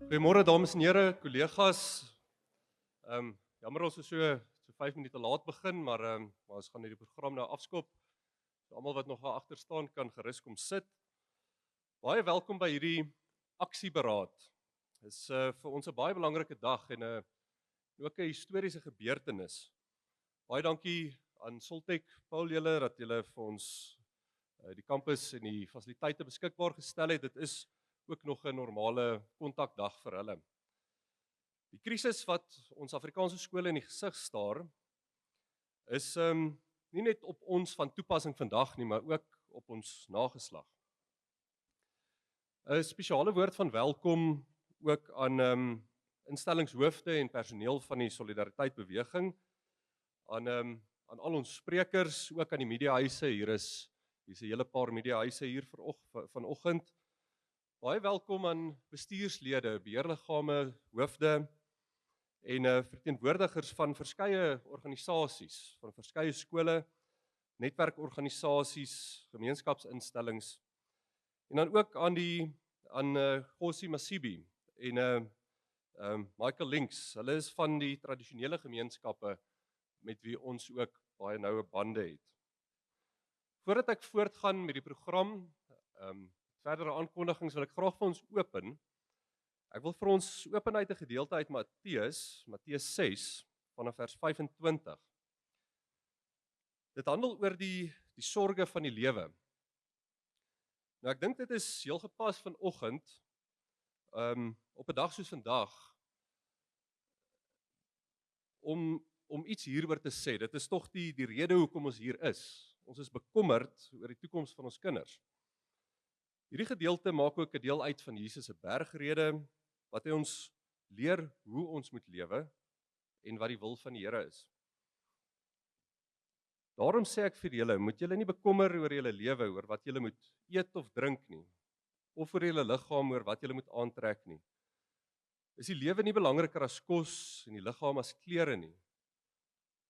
Goeiemôre dames en here, kollegas. Jammer ons is so 5 minute laat begin, maar ons gaan hierdie program nou afskop. So almal wat nog daar agter staan kan gerus kom sit. Baie welkom by hierdie aksieberaad. Dis vir ons 'n baie belangrike dag en ook 'n historiese gebeurtenis. Baie dankie aan Soltech Paul julle dat julle vir ons die kampus en die fasiliteite beskikbaar gestel het. Dit is ook nog 'n normale kontakdag vir hulle. Die krisis wat ons Afrikaanse skole in die gesig staar, is nie net op ons van toepassing vandag nie, maar ook op ons nageslag. 'n Spesiale woord van welkom ook aan instellingshoofde en personeel van die Solidariteit Beweging, aan al ons sprekers, ook aan die mediahuise. Hier's 'n hele paar mediahuise hier vanoggend. Baie welkom aan bestuurslede, beheerliggame, hoofde en verteenwoordigers van verskeie organisasies, van verskeie skole, netwerkorganisasies, gemeenskapsinstellings en dan ook aan Gossie Masibi en Michael Links. Hulle is van die tradisionele gemeenskappe met wie ons ook baie noue bande het. Voordat ek voortgaan met die program, verdere aankondigings wil ek graag vir ons open. Ek wil vir ons open uit 'n gedeelte uit Matteus 6 vanaf vers 25. Dit handel oor die sorge van die lewe. Nou ek dink dit is heel gepas vanoggend op 'n dag soos vandag om iets hieroor te sê. Dit is tog die rede hoekom ons hier is. Ons is bekommerd oor die toekoms van ons kinders. Hierdie gedeelte maak ook 'n deel uit van Jesus se bergrede, wat hy ons leer hoe ons moet lewe en wat die wil van die Here is. Daarom sê ek vir julle, moet julle nie bekommer oor julle lewe, oor wat julle moet eet of drink nie, of oor julle liggaam, oor wat julle moet aantrek nie. Is die lewe nie belangriker as kos en die liggaam as klere nie?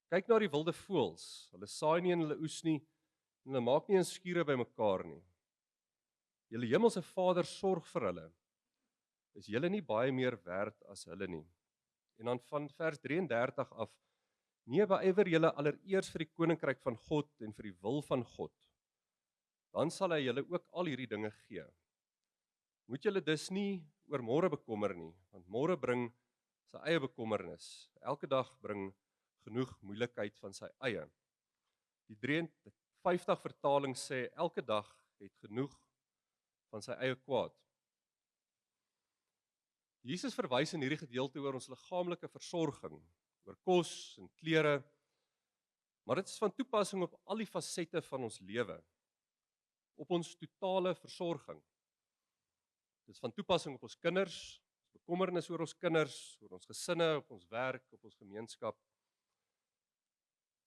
Kyk na die wilde voëls, hulle saai nie en hulle oes nie, en hulle maak nie 'n skure bymekaar nie. Julle hemelse Vader sorg vir hulle. Is julle nie baie meer werd as hulle nie? En dan van vers 33 af, nee, beywer julle allereers vir die koninkryk van God en vir die wil van God. Dan sal hy julle ook al hierdie dinge gee. Moet julle dus nie oor môre bekommer nie, want môre bring sy eie bekommernis. Elke dag bring genoeg moeilikheid van sy eie. Die 53 vertaling sê, elke dag het genoeg van sy eie kwaad. Jesus verwys in hierdie gedeelte oor ons liggaamlike versorging, oor kos en klere, maar dit is van toepassing op al die fasette van ons lewe, op ons totale versorging. Dit is van toepassing op ons kinders, ons bekommernis oor ons kinders, oor ons gesinne, op ons werk, op ons gemeenskap.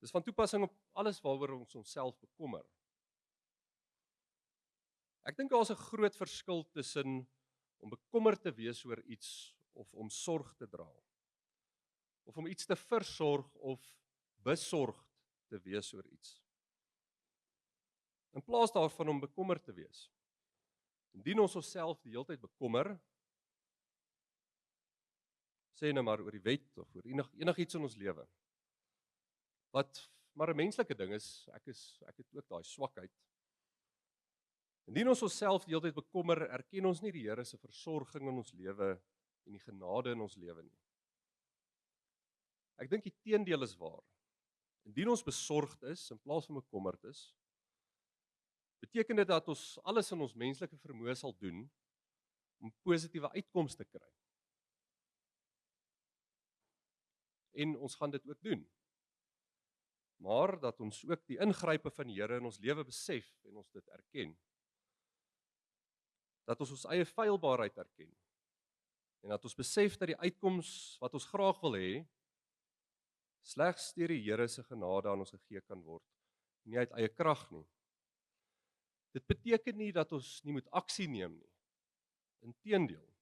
Dit is van toepassing op alles waaroor ons onsself bekommer. Ek dink daar is 'n groot verskil tussen om bekommerd te wees oor iets of om sorg te dra. Of om iets te versorg of besorgd te wees oor iets. In plaas daarvan om bekommerd te wees. Indien ons onsself die hele tyd bekommer, sê nou maar oor die wet of oor enigiets in ons lewe, wat maar 'n menslike ding is, ek het ook daai swakheid. Indien ons onsself die hele tyd bekommer, erken ons nie die Here se versorging in ons lewe en die genade in ons lewe nie. Ek dink die teendeel is waar. Indien ons besorgd is in plaas van bekommerd is, beteken dit dat ons alles in ons menslike vermoë sal doen om positiewe uitkomste te kry. En ons gaan dit ook doen. Maar dat ons ook die ingrype van die Here in ons lewe besef en ons dit erken. Dat ons eie feilbaarheid erken. En dat ons besef dat die uitkoms wat ons graag wil hê, slegs deur die Here se genade aan ons gegee kan word, nie uit eie krag nie. Dit beteken nie dat ons nie moet aksie neem nie. Inteendeel.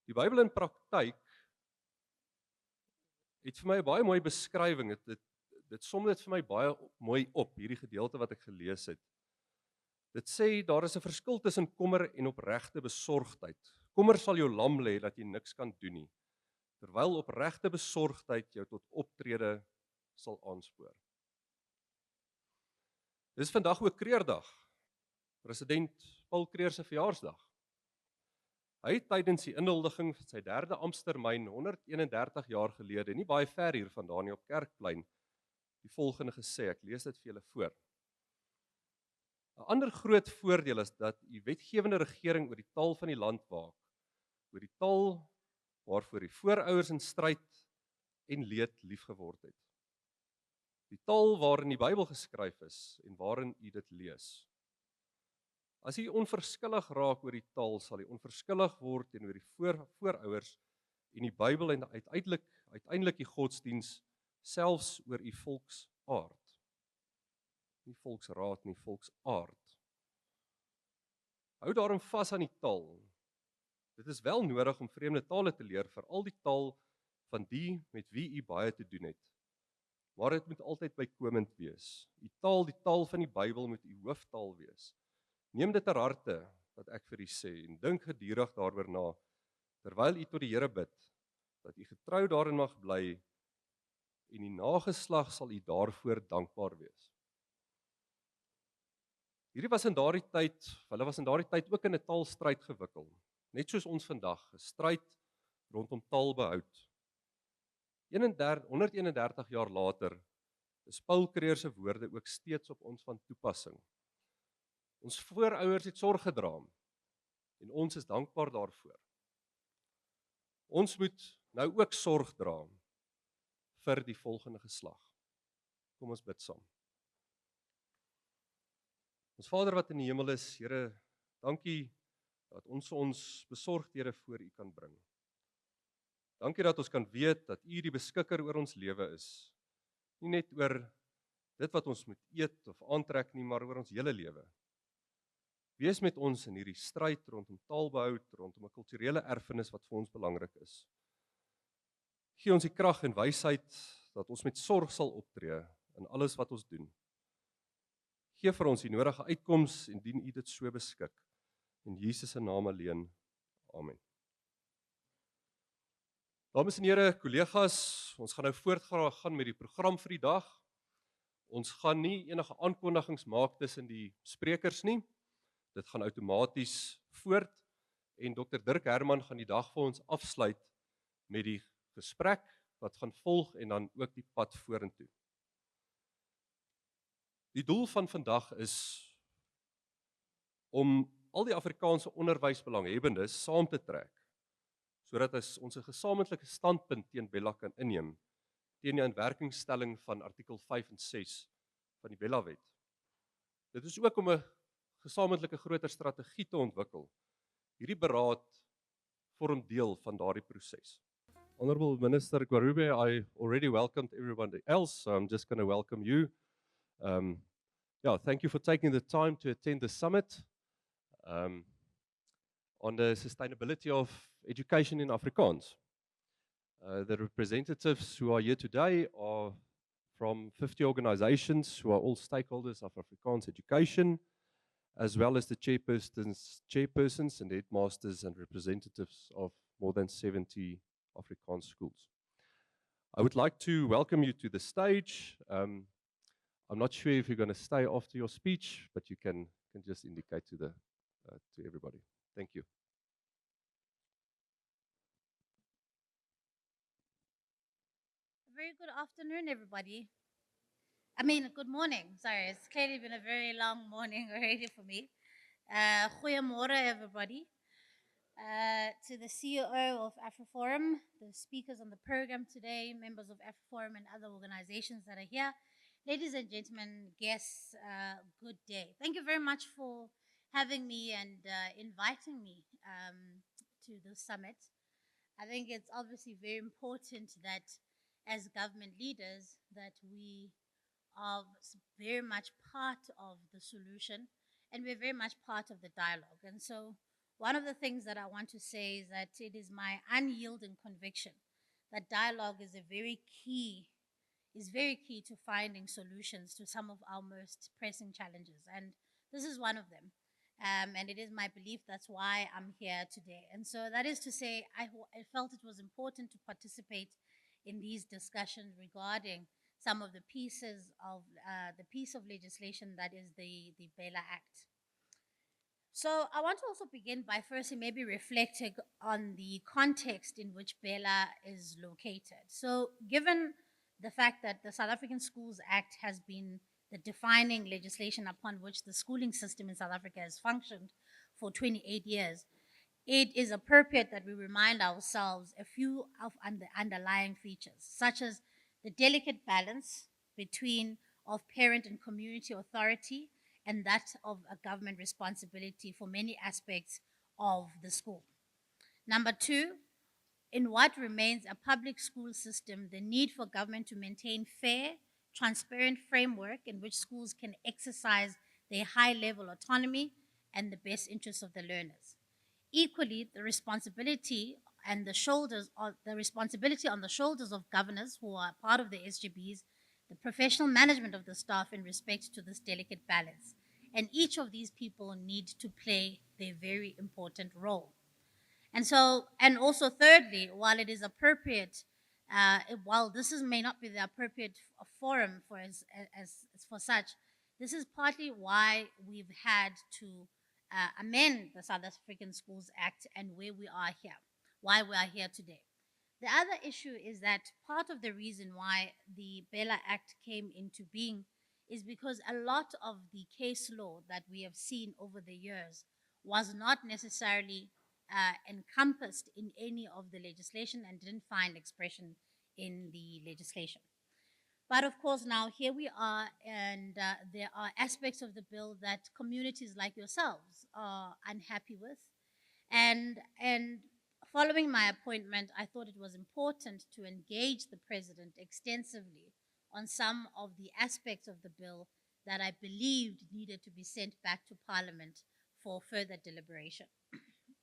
Die Bybel in praktyk het vir my 'n baie mooi beskrywing. Dit som dit vir my baie mooi op, hierdie gedeelte wat ek gelees het. Dit sê daar is 'n verskil tussen kommer en opregte besorgdheid. Kommer sal jou lam lê dat jy niks kan doen nie, terwyl opregte besorgdheid jou tot optrede sal aanspoor. Dis vandag ook Kreerdag. President Paul Kreer se verjaarsdag. Hy het tydens die inhuldiging van sy 3de amptetermyn 131 jaar gelede, nie baie ver hier vandaan nie op Kerkplein, die volgende gesê, ek lees dit vir julle voor. 'n Ander groot voordeel is dat die wetgewende regering oor die taal van die land waak, oor die taal waarvoor die voorouers in stryd en leed liefgeword het. Die taal waarin die Bybel geskryf is en waarin u dit lees. As u onverskillig raak oor die taal, sal u onverskillig word teenoor die voorouers en die Bybel en uiteindelik die godsdiens, selfs oor u volksaard. Nie volksraad nie, volksaard. Hou daarom vas aan die taal. Dit is wel nodig om vreemde tale te leer, veral die taal van die met wie u baie te doen het. Maar dit moet altyd bykomend wees. Die taal van die Bybel moet u hooftaal wees. Neem dit ter harte wat ek vir u sê en dink gedurig daaroor na, terwyl u tot die Here bid, dat u getrou daarin mag bly en die nageslag sal u daarvoor dankbaar wees. Hulle was in daardie tyd ook in 'n taalstryd gewikkeld, net soos ons vandag, 'n stryd rondom taalbehoud. 131 jaar later is Paul Kreer se woorde ook steeds op ons van toepassing. Ons voorouers het sorg gedra en ons is dankbaar daarvoor. Ons moet nou ook sorg dra vir die volgende geslag. Kom ons bid saam. Ons Vader wat in die hemel is, Here, dankie dat ons besorgdhede voor U kan bring. Dankie dat ons kan weet dat U die beskikker oor ons lewe is. Nie net oor dit wat ons moet eet of aantrek nie, maar oor ons hele lewe. Wees met ons in hierdie stryd rondom taalbehoud, rondom 'n kulturele erfenis wat vir ons belangrik is. Gee ons die krag en wysheid dat ons met sorg sal optree in alles wat ons doen. Gee vir ons die nodige uitkoms indien U dit so beskik. In Jesus se naam alleen. Amen. Dames en here, kollegas, ons gaan nou voortgaan met die program vir die dag. Ons gaan nie enige aankondigings maak tussen die sprekers nie. Dit gaan outomaties voort en Dr. Dirk Herman gaan die dag vir ons afsluit met die gesprek wat gaan volg en dan ook die pad vorentoe. Die doel van vandag is om al die Afrikaanse onderwysbelanghebbendes saam te trek, sodat ons 'n gesamentlike standpunt teen Bela kan inneem, teen die inwerkingstelling van artikel 5 en 6 van die Bela-wet. Dit is ook om 'n gesamentlike groter strategie te ontwikkel. Hierdie beraad vorm deel van daardie proses. Honorable Minister Gwarube, I already welcomed everybody else, so I'm just going to welcome you. Thank you for taking the time to attend the summit on the sustainability of education in Afrikaans. The representatives who are here today are from 50 organizations who are all stakeholders of Afrikaans education, as well as the chairpersons and headmasters and representatives of more than 70 Afrikaans schools. I would like to welcome you to the stage. I'm not sure if you're going to stay after your speech, but you can just indicate to everybody. Thank you. A very good afternoon, everybody. Good morning. Sorry, it's clearly been a very long morning already for me. Goeiemôre, everybody. To the CEO of AfriForum, the speakers on the program today, members of AfriForum and other organizations that are here. Ladies and gentlemen, guests, good day. Thank you very much for having me and inviting me to the summit. I think it's obviously very important that as government leaders that we are very much part of the solution and we're very much part of the dialogue. And so one of the things that I want to say is that it is my unyielding conviction that dialogue is very key to finding solutions to some of our most pressing challenges. And This is one of them. And it is my belief that's why I'm here today. And so that is to say, I felt it was important to participate in these discussions regarding some of the pieces of the piece of legislation that is the Bela-Act. So I want to also begin by firstly maybe reflecting on the context in which Bela is located. So given the fact that the South African Schools Act has been the defining legislation upon which the schooling system in South Africa has functioned for 28 years, it is appropriate that we remind ourselves a few of the underlying features, such as the delicate balance between of parent and community authority and that of a government responsibility for many aspects of the school. Number two, in what remains a public school system, the need for government to maintain fair, transparent framework in which schools can exercise their high level autonomy and the best interests of the learners. Equally, the responsibility the responsibility on the shoulders of governors who are part of the SGBs, the professional management of the staff in respect to this delicate balance. And each of these people need to play their very important role. And so, and also thirdly, while it is appropriate, while may not be the appropriate forum for as for such, this is partly why we've had to amend the South African Schools Act and where we are here, why we are here today. The other issue is that part of the reason why the Bela Act came into being is because a lot of the case law that we have seen over the years was not necessarily encompassed in any of the legislation and didn't find expression in the legislation. But of course, now here we are, and there are aspects of the bill that communities like yourselves are unhappy with. And following my appointment, I thought it was important to engage the president extensively on some of the aspects of the bill that I believed needed to be sent back to Parliament for further deliberation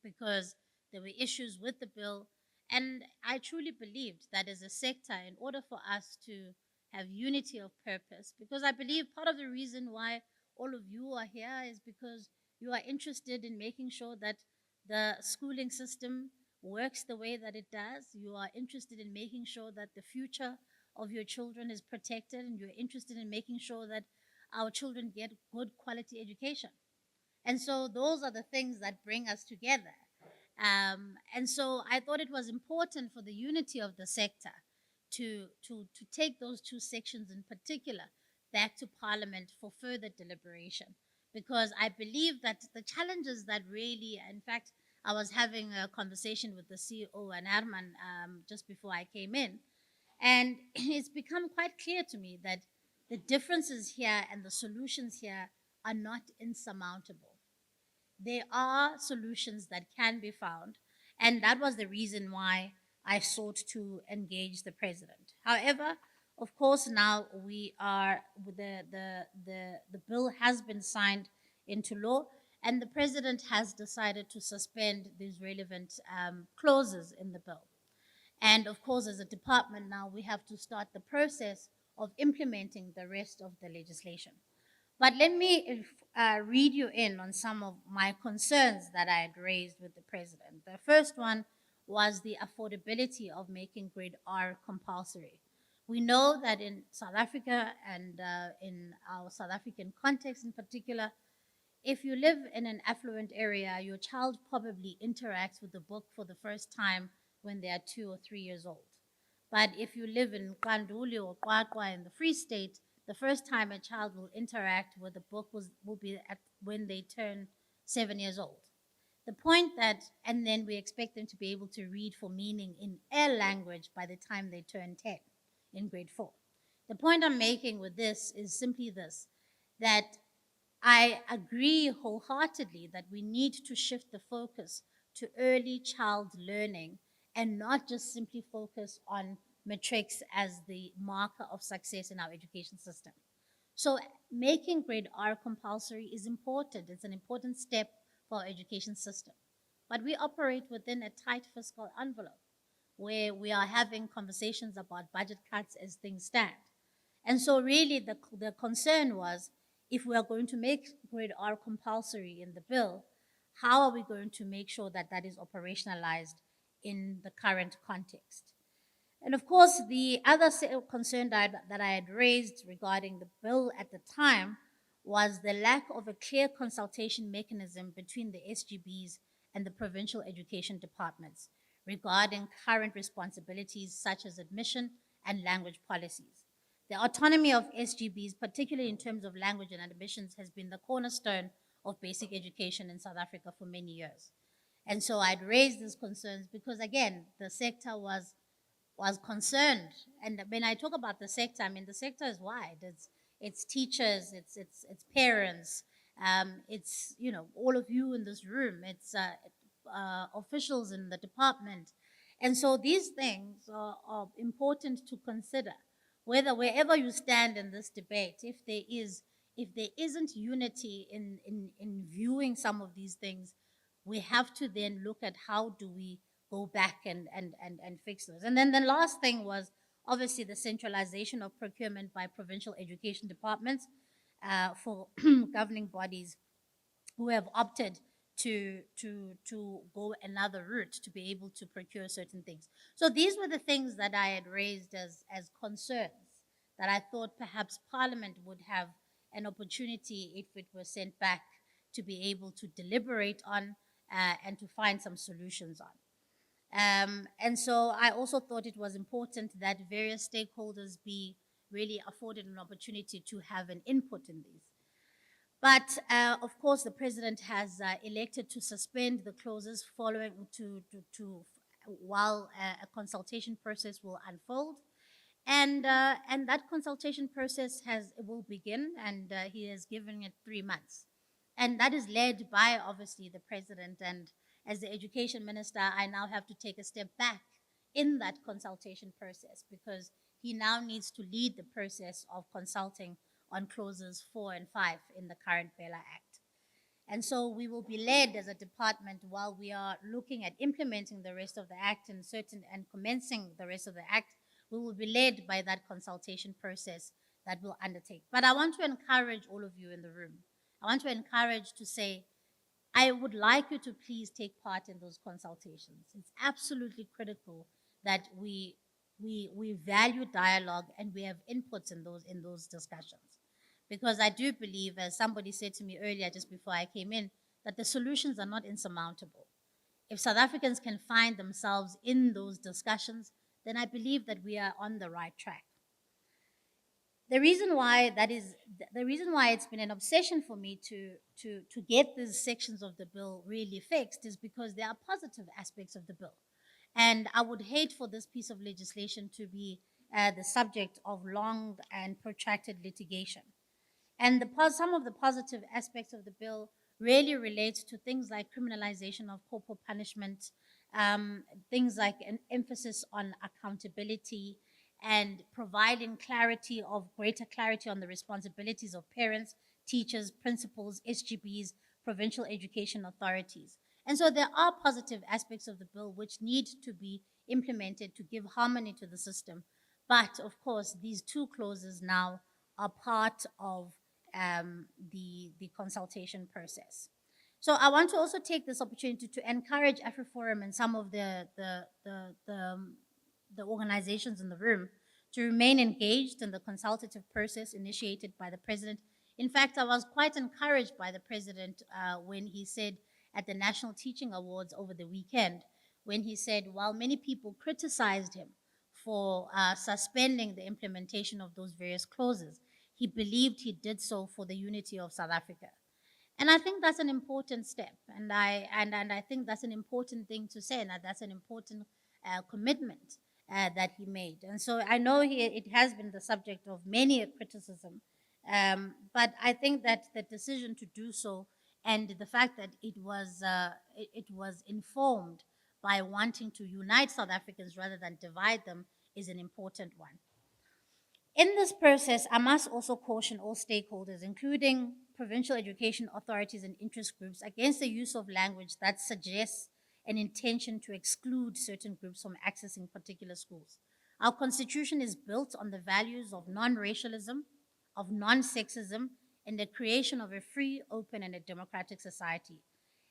because there were issues with the bill. And I truly believed that as a sector, in order for us to have unity of purpose, because I believe part of the reason why all of you are here is because you are interested in making sure that the schooling system works the way that it does. You are interested in making sure that the future of your children is protected, and you're interested in making sure that our children get good quality education. And so those are the things that bring us together. And so I thought it was important for the unity of the sector to take those two sections in particular back to Parliament for further deliberation. Because I believe that the challenges that really, in fact, I was having a conversation with the CEO and Arman just before I came in, and it's become quite clear to me that the differences here and the solutions here are not insurmountable. There are solutions that can be found, and that was the reason why I sought to engage the president. However, of course, now we are the bill has been signed into law, and the president has decided to suspend these relevant clauses in the bill. And of course, as a department now, we have to start the process of implementing the rest of the legislation. But let me read you in on some of my concerns that I had raised with the president. The first one was the affordability of making grade R compulsory. We know that in South Africa and in our South African context in particular, if you live in an affluent area, your child probably interacts with the book for the first time when they are 2 or 3 years old. But if you live in Kanduli or Qwaqwa in the Free State, the first time a child will interact with a book will be when they turn 7 years old. The point that, and then we expect them to be able to read for meaning in a language by the time they turn 10 in grade 4. The point I'm making with this is simply this, that I agree wholeheartedly that we need to shift the focus to early child learning and not just simply focus on matrics as the marker of success in our education system. So making grade R compulsory is important. It's an important step for our education system. But we operate within a tight fiscal envelope where we are having conversations about budget cuts as things stand. And so really the concern was, if we are going to make grade R compulsory in the bill, how are we going to make sure that that is operationalized in the current context? And of course, the other concern that I had raised regarding the bill at the time was the lack of a clear consultation mechanism between the SGBs and the provincial education departments regarding current responsibilities such as admission and language policies. The autonomy of SGBs, particularly in terms of language and admissions, has been the cornerstone of basic education in South Africa for many years. And so I'd raised these concerns because, again, the sector was concerned. And when I talk about the sector, I mean the sector is wide. It's teachers, it's parents, it's all of you in this room. It's officials in the department, and so these things are important to consider. Whether wherever you stand in this debate, if there isn't unity in viewing some of these things, we have to then look at how do we go back and fix those. And then the last thing was obviously the centralization of procurement by provincial education departments for governing bodies who have opted to go another route to be able to procure certain things. So these were the things that I had raised as concerns that I thought perhaps Parliament would have an opportunity, if it were sent back, to be able to deliberate on and to find some solutions on. And so I also thought it was important that various stakeholders be really afforded an opportunity to have an input in these. But of course, the president has elected to suspend the clauses following while a consultation process will unfold. And that consultation process will begin, and he has given it 3 months. And that is led by, obviously, the president. And as the education minister, I now have to take a step back in that consultation process because he now needs to lead the process of consulting on clauses 4 and 5 in the current Bela Act. And so we will be led as a department while we are looking at implementing the rest of the Act and commencing the rest of the Act. We will be led by that consultation process that we'll undertake. But I want to encourage all of you in the room. I want to encourage to say, I would like you to please take part in those consultations. It's absolutely critical that we value dialogue and we have inputs in those discussions. Because I do believe, as somebody said to me earlier just before I came in, that the solutions are not insurmountable. If South Africans can find themselves in those discussions, then I believe that we are on the right track. The reason why it's been an obsession for me to get these sections of the bill really fixed is because there are positive aspects of the bill. And I would hate for this piece of legislation to be the subject of long and protracted litigation. And some of the positive aspects of the bill really relate to things like criminalization of corporal punishment, things like an emphasis on accountability, and providing greater clarity on the responsibilities of parents, teachers, principals, SGBs, provincial education authorities. And so there are positive aspects of the bill which need to be implemented to give harmony to the system. But of course, these 2 clauses now are part of the consultation process. So I want to also take this opportunity to encourage AfriForum and some of the organizations in the room to remain engaged in the consultative process initiated by the president. In fact, I was quite encouraged by the president when he said at the National Teaching Awards over the weekend, when he said, while many people criticized him for suspending the implementation of those various clauses, he believed he did so for the unity of South Africa. And I think that's an important step, and I think that's an important thing to say, and that's an important commitment that he made. And so I know it has been the subject of many a criticism, but I think that the decision to do so and the fact that it was informed by wanting to unite South Africans rather than divide them is an important one. In this process, I must also caution all stakeholders, including provincial education authorities and interest groups, against the use of language that suggests an intention to exclude certain groups from accessing particular schools. Our constitution is built on the values of non-racialism, of non-sexism, and the creation of a free, open, and a democratic society.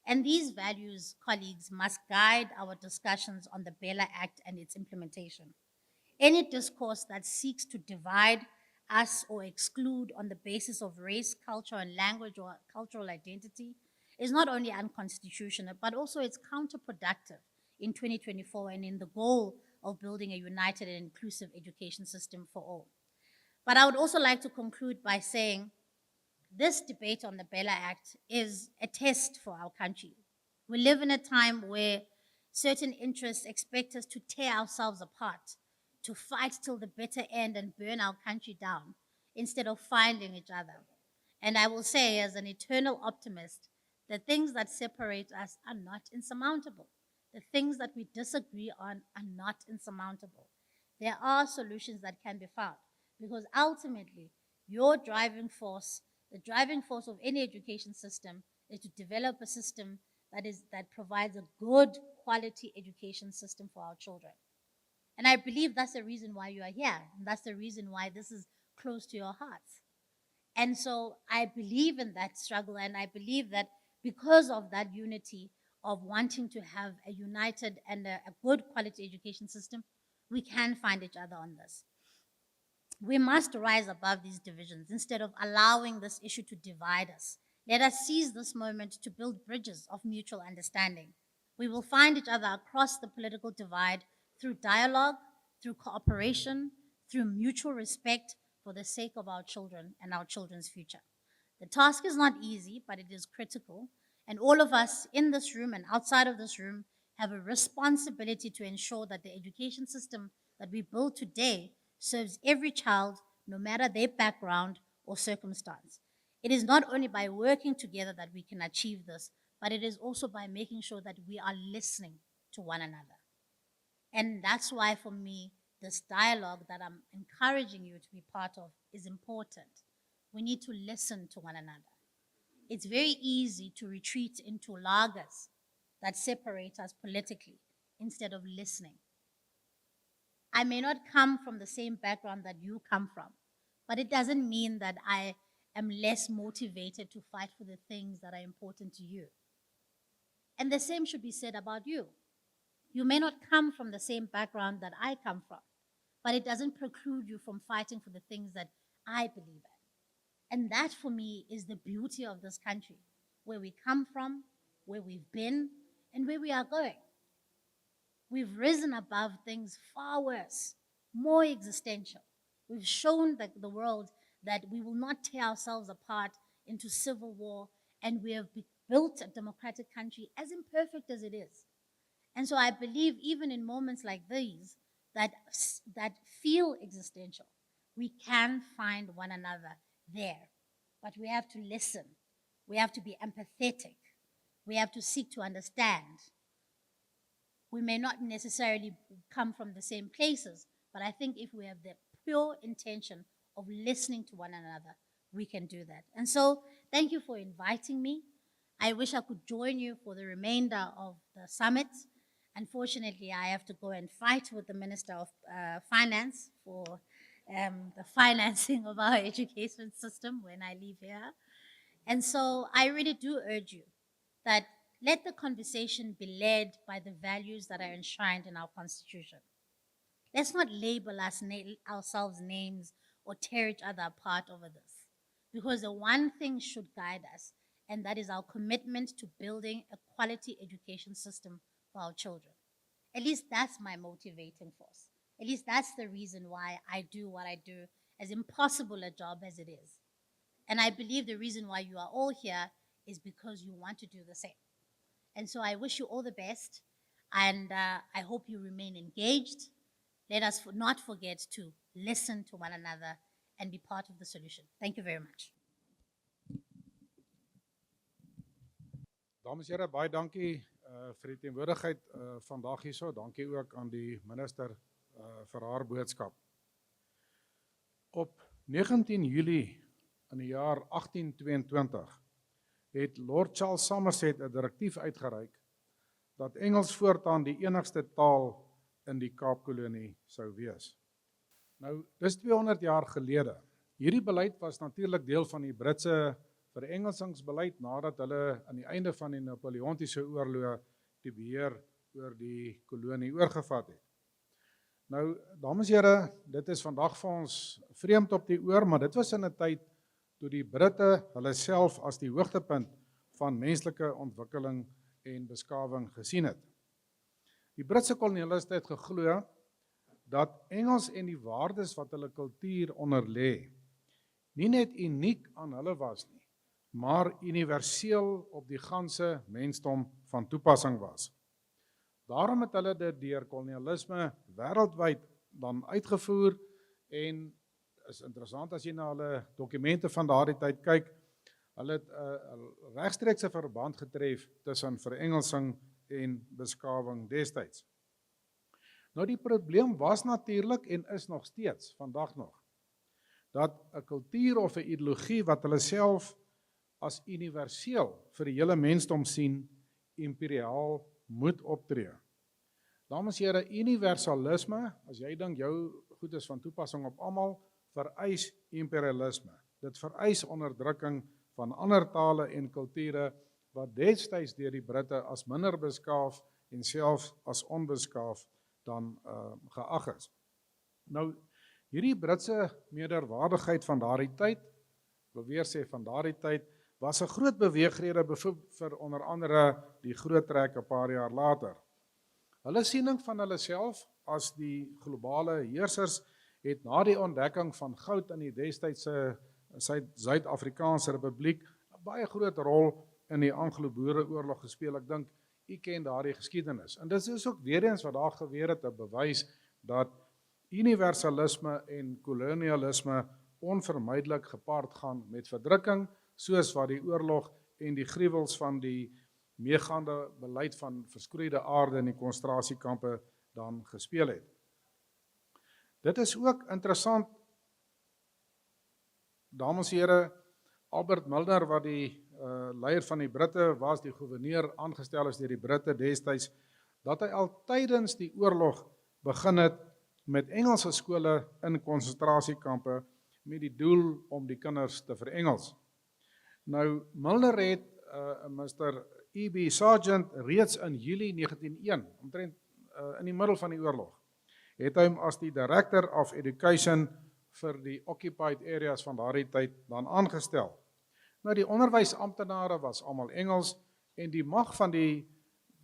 And these values, colleagues, must guide our discussions on the Bela Act and its implementation. Any discourse that seeks to divide us or exclude on the basis of race, culture, and language or cultural identity is not only unconstitutional, but also it's counterproductive in 2024 and in the goal of building a united and inclusive education system for all. But I would also like to conclude by saying this debate on the Bela Act is a test for our country. We live in a time where certain interests expect us to tear ourselves apart, to fight till the bitter end and burn our country down, instead of finding each other. And I will say, as an eternal optimist, the things that separate us are not insurmountable. The things that we disagree on are not insurmountable. There are solutions that can be found, because ultimately, your driving force, the driving force of any education system, is to develop a system that provides a good quality education system for our children. And I believe that's the reason why you are here. And that's the reason why this is close to your hearts. And so I believe in that struggle, and I believe that because of that unity of wanting to have a united and a good quality education system, we can find each other on this. We must rise above these divisions instead of allowing this issue to divide us. Let us seize this moment to build bridges of mutual understanding. We will find each other across the political divide through dialogue, through cooperation, through mutual respect for the sake of our children and our children's future. The task is not easy, but it is critical, and all of us in this room and outside of this room have a responsibility to ensure that the education system that we build today serves every child, no matter their background or circumstance. It is not only by working together that we can achieve this, but it is also by making sure that we are listening to one another. And that's why, for me, this dialogue that I'm encouraging you to be part of is important. We need to listen to one another. It's very easy to retreat into lagers that separate us politically instead of listening. I may not come from the same background that you come from, but it doesn't mean that I am less motivated to fight for the things that are important to you. And the same should be said about you. You may not come from the same background that I come from, but it doesn't preclude you from fighting for the things that I believe in. And that, for me, is the beauty of this country, where we come from, where we've been, and where we are going. We've risen above things far worse, more existential. We've shown the world that we will not tear ourselves apart into civil war, and we have built a democratic country as imperfect as it is. And so I believe even in moments like these that feel existential, we can find one another there. But we have to listen. We have to be empathetic. We have to seek to understand. We may not necessarily come from the same places, but I think if we have the pure intention of listening to one another, we can do that. And so thank you for inviting me. I wish I could join you for the remainder of the summit. Unfortunately, I have to go and fight with the Minister of Finance for the financing of our education system when I leave here. And so I really do urge you that let the conversation be led by the values that are enshrined in our Constitution. Let's not label ourselves names or tear each other apart over this, because the one thing should guide us, and that is our commitment to building a quality education system for our children. At least that's my motivating force. At least that's the reason why I do what I do, as impossible a job as it is. And I believe the reason why you are all here is because you want to do the same. And so I wish you all the best, and I hope you remain engaged. Let us not forget to listen to one another and be part of the solution. Thank you very much. Dames en here, baie dankie vir die teenwoordigheid vandag hierso. Dankie ook aan die minister vir haar boodskap. Op 19 Julie in die jaar 1822 het Lord Charles Somerset 'n direktief uitgereik dat Engels voortaan die enigste taal in die Kaapkolonie sou wees. Nou, dis 200 jaar gelede, Hierdie beleid was natuurlik deel van die Britse verengelsingsbeleid nadat hulle aan die einde van die Napoleontiese oorloë die beheer oor die kolonie oorgevat het. Nou, dames en here, dit is vandag vir ons vreemd op die oor, maar dit was in 'n tyd toe die Britte hulle self as die hoogtepunt van menslike ontwikkeling en beskawing gesien het. Die Britse kolonialiste het geglo dat Engels en die waardes wat hulle kultuur onder lê, nie net uniek aan hulle was nie, maar universeel op die ganse mensdom van toepassing was. Daarom het hulle dit deur kolonialisme wêreldwyd dan uitgevoer en is interessant as jy na hulle dokumente van daardie tyd kyk, hulle het 'n regstreekse verband getref tussen verengelsing en beskawing destyds. Nou die probleem was natuurlik en is nog steeds, vandag nog, dat 'n kultuur of 'n ideologie wat hulle self as universeel vir die hele mensdom sien, imperiaal moet optree. Dames en here, universalisme, as jy dink jou goed is van toepassing op almal, vereis imperialisme. Dit vereis onderdrukking van ander tale en kulture wat destyds deur die Britte as minder beskaaf en selfs as onbeskaaf dan geag is. Nou, hierdie Britse meerderwaardigheid van daardie tyd, wil weer sê van daardie tyd, was 'n groot beweegrede vir onder andere die groot trek 'n paar jaar later. Hulle siening van hulle self as die globale heersers het na die ontdekking van goud in die destydse Suid-Afrikaanse Republiek 'n baie groot rol in die Anglo-Boereoorlog gespeel. Ek dink u ken daardie geskiedenis. En dit is ook weer eens wat daar gebeur het, 'n bewys dat universalisme en kolonialisme onvermydelik gepaard gaan met verdrukking, soos wat die oorlog en die gruwels van die meegaande beleid van verskroeide aarde in die konsentrasiekampe dan gespeel het. Dit is ook interessant, dames en here, Albert Milner, wat die leier van die Britte was, die gouverneur aangestel is deur die Britte destyds, dat hy al tydens die oorlog begin het met Engelse skole in konsentrasiekampe met die doel om die kinders te verengels. Nou, Milner het Mr. E.B. Sargent reeds in Julie 1901, omtrent in die middel van die oorlog, het hy hom as die Director of Education vir die occupied areas van daardie tyd dan aangestel. Nou die onderwysamptenare was almal Engels en die mag van die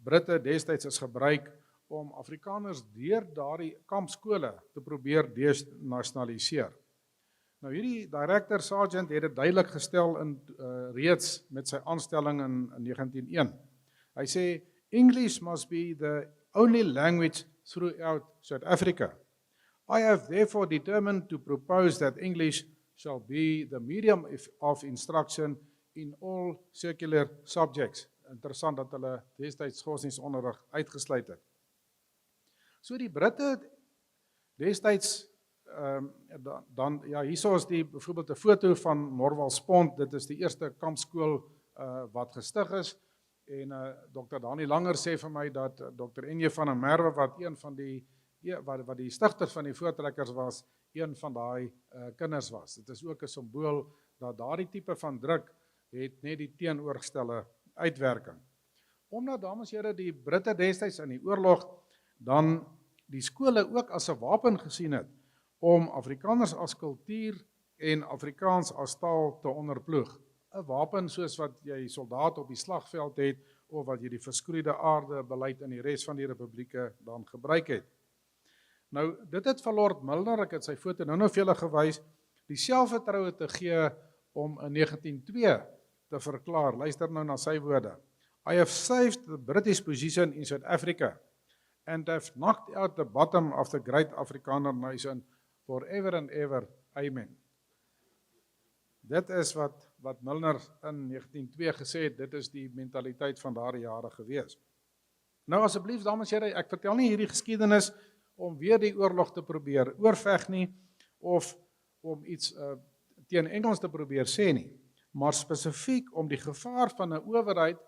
Britte destyds is gebruik om Afrikaners deur daardie kampskole te probeer denasionaliseer. Nou hierdie Director Sargent het dit duidelik gestel reeds met sy aanstelling in 1901. Hy sê English must be the only language throughout South Africa. I have therefore determined to propose that English shall be the medium of instruction in all secular subjects. Interessant dat hulle destyds godsdienstonderrig uitgesluit het. So die Britte destyds hierso is byvoorbeeld 'n foto van Norwalspont, dit is die eerste kampskool wat gestig is, en Dr. Dani Langer sê vir my dat Dr. N.J. van der Merwe, wat een van wat die stigter van die voortrekkers was, een van daai kinders was. Dit is ook 'n simbool dat daardie tipe van druk het net die teenoorgestelde uitwerking. Omdat, dames en here, die Britte destyds in die oorlog dan die skole ook as 'n wapen gesien het om Afrikaners as kultuur en Afrikaans as taal te onderploeg. 'n Wapen soos wat jy soldaat op die slagveld het of wat jy die verskroeide aarde beleid in die res van die republieke dan gebruik het. Nou, dit het vir Lord Milner, ek het sy foto nou vir julle gewys, die selfvertroue te gee om in 1902 te verklaar. Luister nou na sy woorde. I have saved the British position in South Africa and have knocked out the bottom of the great Afrikaner nation forever and ever. Amen. Dit is wat Milner in 1902 gesê het, dit is die mentaliteit van daardie jare gewees. Nou asseblief, dames en here, ek vertel nie hierdie geskiedenis om weer die oorlog te probeer oorveg nie, of om iets teen Engels te probeer sê nie, maar spesifiek om die gevaar van 'n owerheid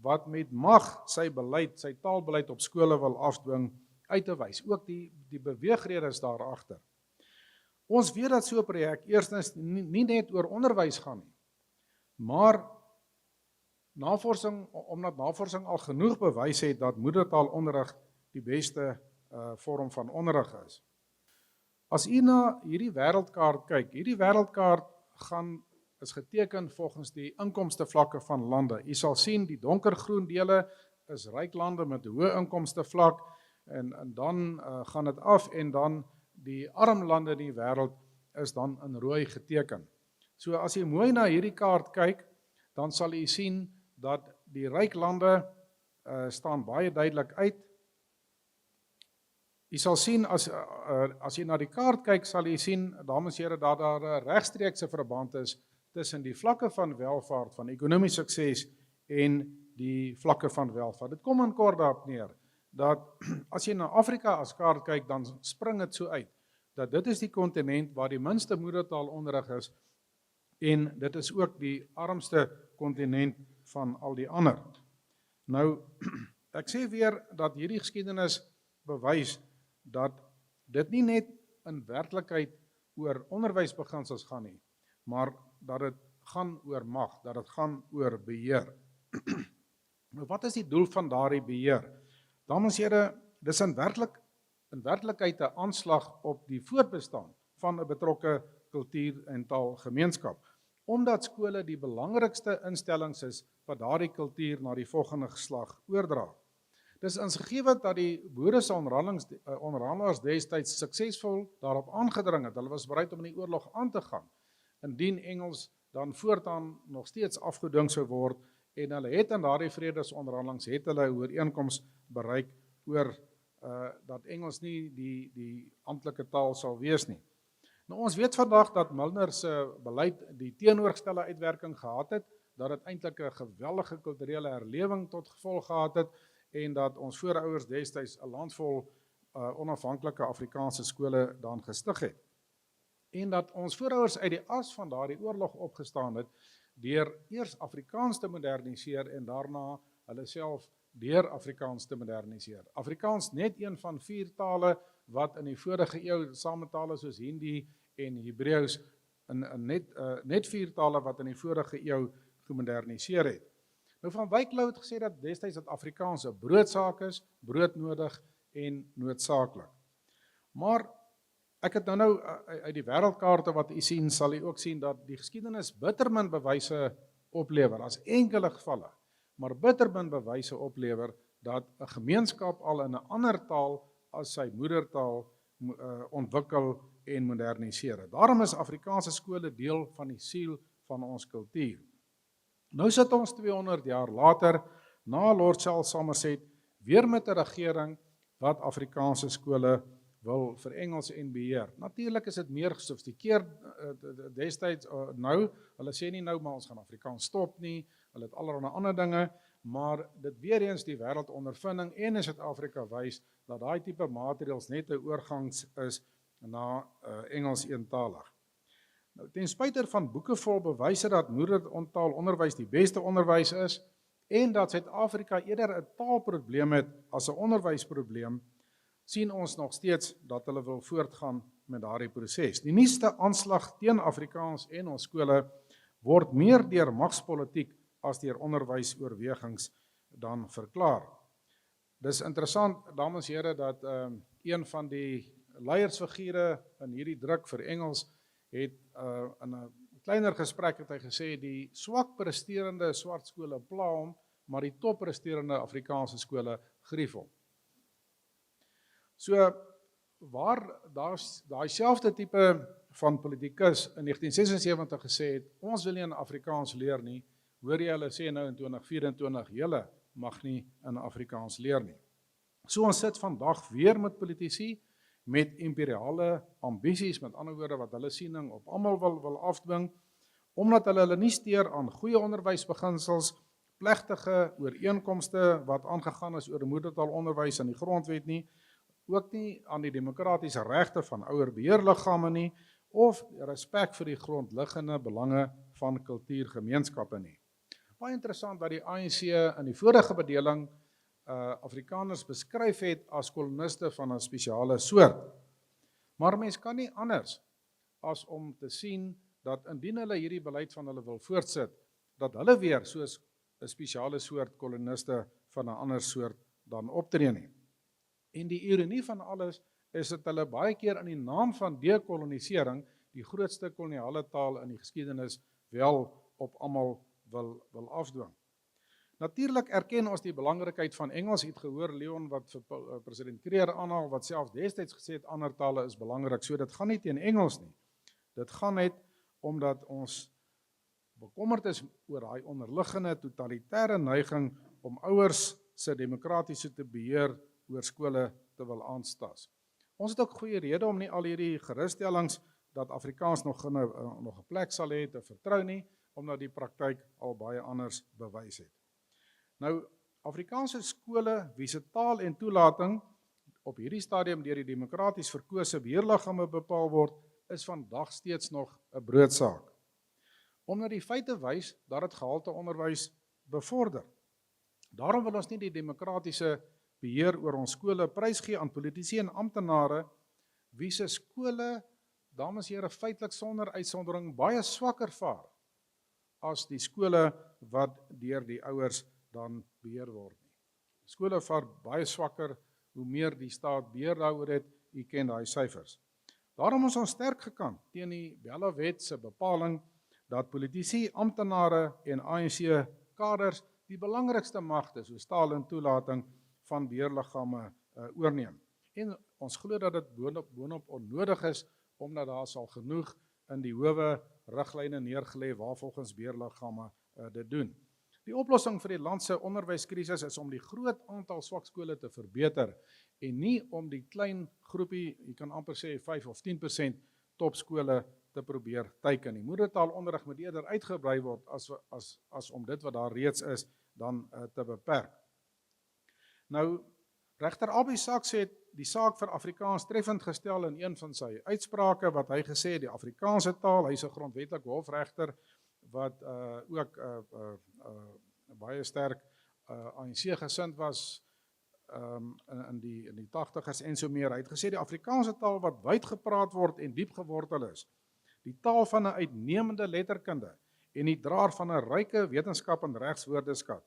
wat met mag sy beleid, sy taalbeleid op skole wil afdwing, uit te wys. Ook die beweegrede is daar agter. Ons weet dat so 'n projek eerstens nie net oor onderwys gaan nie, maar omdat navorsing al genoeg bewys het dat moedertaalonderrig die beste vorm van onderrig is. As u na hierdie wêreldkaart kyk, hierdie wêreldkaart is geteken volgens die inkomstevlakke van lande. U sal sien die donkergroen dele is ryk lande met 'n hoë inkomstevlak en dan gaan dit af en dan die arm lande in die wêreld is dan in rooi geteken. So as jy mooi na hierdie kaart kyk, dan sal jy sien dat die ryk lande staan baie duidelik uit. Jy sal sien, as jy na die kaart kyk, sal jy sien, dames en here, dat daar 'n regstreekse verband is tussen die vlakke van welvaart, van ekonomiese sukses en die vlakke van welvaart. Dit kom in kort daarop neer, dat as jy na Afrika as kaart kyk, dan spring dit so uit, dat dit is die kontinent waar die minste moedertaalonderrig is, en dit is ook die armste kontinent van al die ander. Nou, ek sê weer dat hierdie geskiedenis bewys dat dit nie net in werklikheid oor onderwysbeginsels gaan nie, maar dat dit gaan oor mag, dat dit gaan oor beheer. Nou, wat is die doel van daardie beheer? Dames en here, dis in werklikheid 'n aanslag op die voortbestaan van 'n betrokke kultuur- en taalgemeenskap, omdat skole die belangrikste instellings is wat daardie kultuur na die volgende geslag oordra. Dis ons gegee dat die boere se onderhandelaars destyds suksesvol daarop aangedring het. Hulle was bereid om in die oorlog aan te gaan, indien Engels dan voortaan nog steeds afgedwing sou word, en hulle het in daardie vredesonderhandelings het hulle 'n ooreenkoms bereik oor dat Engels nie die amptelike taal sal wees nie. Nou, ons weet vandag dat Milner se beleid die teenoorgestelde uitwerking gehad het, dat dit eintlik 'n geweldige kulturele herlewing tot gevolg gehad het, en dat ons voorouers destyds 'n landvol onafhanklike Afrikaanse skole dan gestig het. En dat ons voorouers uit die as van daardie oorlog opgestaan het, deur eers Afrikaans te moderniseer en daarna hulle self deur Afrikaans te moderniseer. Afrikaans net een van 4 tale wat in die vorige eeu, saam met tale soos Hindi en Hebreëus, net 4 tale wat in die vorige eeu gemoderniseer het. Nou, Van Wyk het gesê dat destyds dat Afrikaans 'n broodsaak is, broodnodig en noodsaaklik. Maar ek het nou uit die wêreldkaarte wat u sien, sal u ook sien dat die geskiedenis bittermin bewyse oplewer, as enkele gevalle, maar bittermin bewyse oplewer dat 'n gemeenskap al in 'n ander taal as sy moedertaal ontwikkel en moderniseer. Daarom is Afrikaanse skole deel van die siel van ons kultuur. Nou sit ons 200 jaar later, na Lord Somerset, weer met 'n regering wat Afrikaanse skole wil verengels en beheer. Natuurlik is dit meer gesofistikeerd destyds nou, hulle sê nie nou maar ons gaan Afrikaans stop nie, hulle het allerlei ander dinge, maar dit weer eens die wêreldondervinding en in Suid-Afrika wys dat daai tipe maatreëls net 'n oorgangs is na Engels eentalig. Nou, ten spyte van boeke vol bewyse dat moedertaalonderwys die beste onderwys is en dat Suid-Afrika eerder 'n taalprobleem het as 'n onderwysprobleem, sien ons nog steeds dat hulle wil voortgaan met daardie proses. Die nuutste aanslag teen Afrikaans en ons skole word meer deur magspolitiek as deur onderwysoorwegings dan verklaar. Dis interessant, dames en here, dat een van die leiersfigure in hierdie druk vir Engels het in 'n kleiner gesprek het hy gesê die swak presterende swart skole pla hom, maar die top presterende Afrikaanse skole grief hom. So waar daai selfde tipe van politikus in 1976 gesê het, ons wil nie in Afrikaans leer nie, hoor jy hulle sê nou in 2024, julle mag nie in Afrikaans leer nie. So ons sit vandag weer met politici, met imperiale ambisies, met ander woorde wat hulle siening op almal wil afdwing, omdat hulle nie steur aan goeie onderwysbeginsels, plegtige ooreenkomste wat aangegaan is oor moedertaalonderwys in die grondwet nie, ook nie aan die demokratiese regte van ouer beheerliggame nie, of respek vir die grondliggende belange van kultuurgemeenskappe nie. Baie interessant dat die ANC in die vorige bedeling Afrikaners beskryf het as koloniste van 'n spesiale soort. Maar mens kan nie anders as om te sien dat indien hulle hierdie beleid van hulle wil voortsit, dat hulle weer soos 'n spesiale soort koloniste van 'n ander soort dan optree nie. En die ironie van alles is dat hulle baie keer in die naam van dekolonisering die grootste koloniale taal in die geskiedenis wel op almal wil afdwing. Natuurlik erken ons die belangrikheid van Engels. Het gehoor Leon wat vir president Kreer aanhaal, wat selfs destyds gesê het ander tale is belangrik. So dit gaan nie teen Engels nie. Dit gaan net omdat ons bekommerd is oor daai onderliggende totalitêre neiging om ouers se demokratiese te beheer oor skole te wil aanstas. Ons het ook goeie rede om nie al hierdie gerusstellings dat Afrikaans nog 'n plek sal hê te vertrou nie, omdat die praktyk al baie anders bewys het. Nou, Afrikaanse skole wie se taal en toelating op hierdie stadium deur die demokraties verkose beheerliggame bepaal word, is vandag steeds nog 'n broodsaak. Omdat die feite wys dat dit gehalte onderwys bevorder. Daarom wil ons nie die demokratiese beheer oor ons skole prysgee aan politici en amptenare wie se skole, dames en here, feitelik sonder uitsondering baie swakker vaar as die skole wat deur die ouers dan beheer word nie. Skole vaar baie swakker hoe meer die staat beheer daaroor het, u ken daai syfers. Daarom is ons sterk gekant teen die Bela-wet se bepaling dat politici, amptenare en ANC kaders die belangrikste magte soos taal en toelating van beheerliggame oorneem. En ons glo dat dit boonop onnodig is, omdat daar sal genoeg in die howe riglyne neergelê waarvolgens beheerliggame dit doen. Die oplossing vir die land se onderwyskrisis is om die groot aantal swak skole te verbeter en nie om die klein groepie, jy kan amper sê 5 of 10% topskole te probeer teiken nie. Moedertaalonderrig moet eerder uitgebrei word as om dit wat daar reeds is dan te beperk. Nou, regter Albie Sachs het die saak vir Afrikaans treffend gestel in een van sy uitsprake wat hy gesê het die Afrikaanse taal, hy is 'n grondwetlike hofregter wat ook baie sterk ANC gesind was in die 80's en so meer. Hy het gesê die Afrikaanse taal wat wyd gepraat word en diep gewortel is, die taal van 'n uitnemende letterkunde en die draer van 'n ryke wetenskap en regswoordeskat.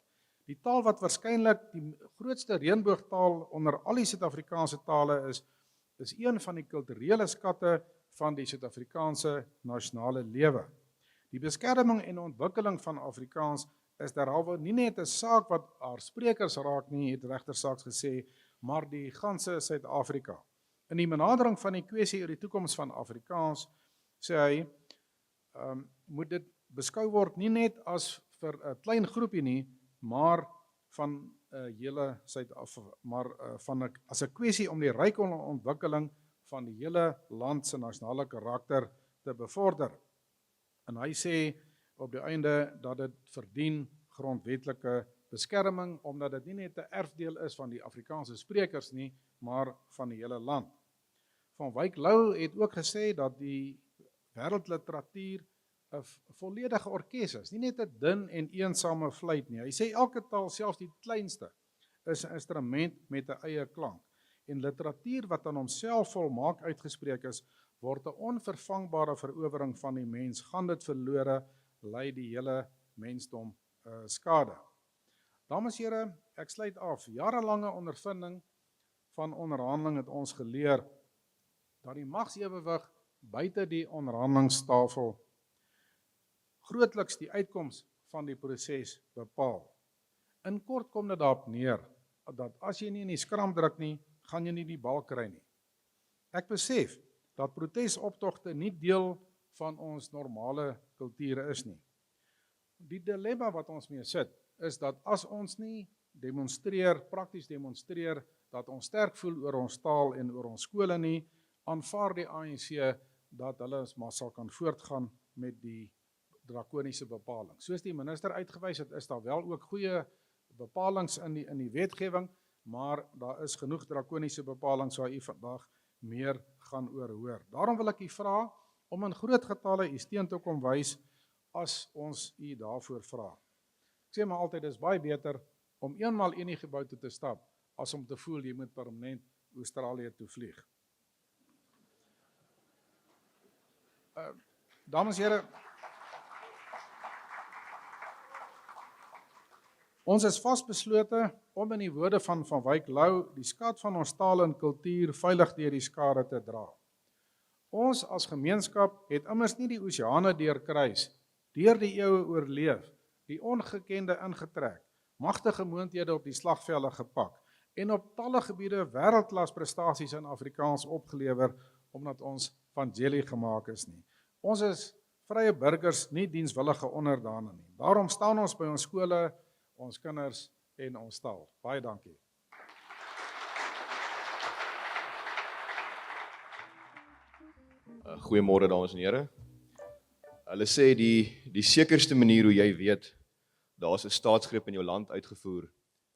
Die taal wat waarskynlik die grootste reënboogtaal onder al die Suid-Afrikaanse tale is een van die kulturele skatte van die Suid-Afrikaanse nasionale lewe. Die beskerming en ontwikkeling van Afrikaans is derhalwe nie net 'n saak wat haar sprekers raak nie, het regter Sachs gesê, maar die ganse Suid-Afrika. In die benadering van die kwessie oor die toekoms van Afrikaans, sê hy, moet dit beskou word nie net as vir 'n klein groepie nie, maar van hele Suid-Afrika, maar as 'n kwessie om die ryke ontwikkeling van die hele land se nasionale karakter te bevorder. En hy sê op die einde dat dit verdien grondwetlike beskerming, omdat dit nie net 'n erfdeel is van die Afrikaanse sprekers nie, maar van die hele land. Van Wyk Lou het ook gesê dat die wêreldliteratuur 'n volledige orkes is, nie net 'n dun en eensame fluit nie. Hy sê elke taal, selfs die kleinste, is 'n instrument met 'n eie klank. En literatuur wat aan homself volmaak uitgespreek is, word 'n onvervangbare verowering van die mens. Gaan dit verlore, ly die hele mensdom skade. Dames en here, ek sluit af. Jarelange ondervinding van onderhandeling het ons geleer dat die magsewewig buite die onderhandelingstafel grootliks die uitkoms van die proses bepaal. In kort kom dit daarop neer dat as jy nie in die skram druk nie, gaan jy nie die bal kry nie. Ek besef dat protesoptogte nie deel van ons normale kulture is nie. Die dilemma wat ons mee sit, is dat as ons nie prakties demonstreer, dat ons sterk voel oor ons taal en oor ons skole nie, aanvaar die ANC dat hulle maar sal kan voortgaan met die drakoniese bepaling. Soos die minister uitgewys het, is daar wel ook goeie bepalings in die wetgewing, maar daar is genoeg drakoniese bepalings waar u vandag meer gaan oorhoor. Daarom wil ek u vra om in groot getalle u steun te kom wys as ons u daarvoor vra. Ek sê maar altyd, dit is baie beter om eenmaal in die gebou toe te stap, as om te voel jy moet permanent Australië toe vlieg. Dames en here, ons is vasbeslote om in die woorde van Wyk Lou die skat van ons taal en kultuur veilig deur die skare te dra. Ons as gemeenskap het immers nie die oseane deurkruis, deur die eeue oorleef, die ongekende ingetrek, magtige moondhede op die slagvelde gepak en op talle gebiede wêreldklas prestasies in Afrikaans opgelewer omdat ons van jelly gemaak is nie. Ons is vrye burgers, nie dienswillige onderdane nie. Daarom staan ons by ons skole, ons kinders en ons taal. Baie dankie. Goeiemôre dames en here. Hulle sê die sekerste manier hoe jy weet daar's 'n staatsgreep in jou land uitgevoer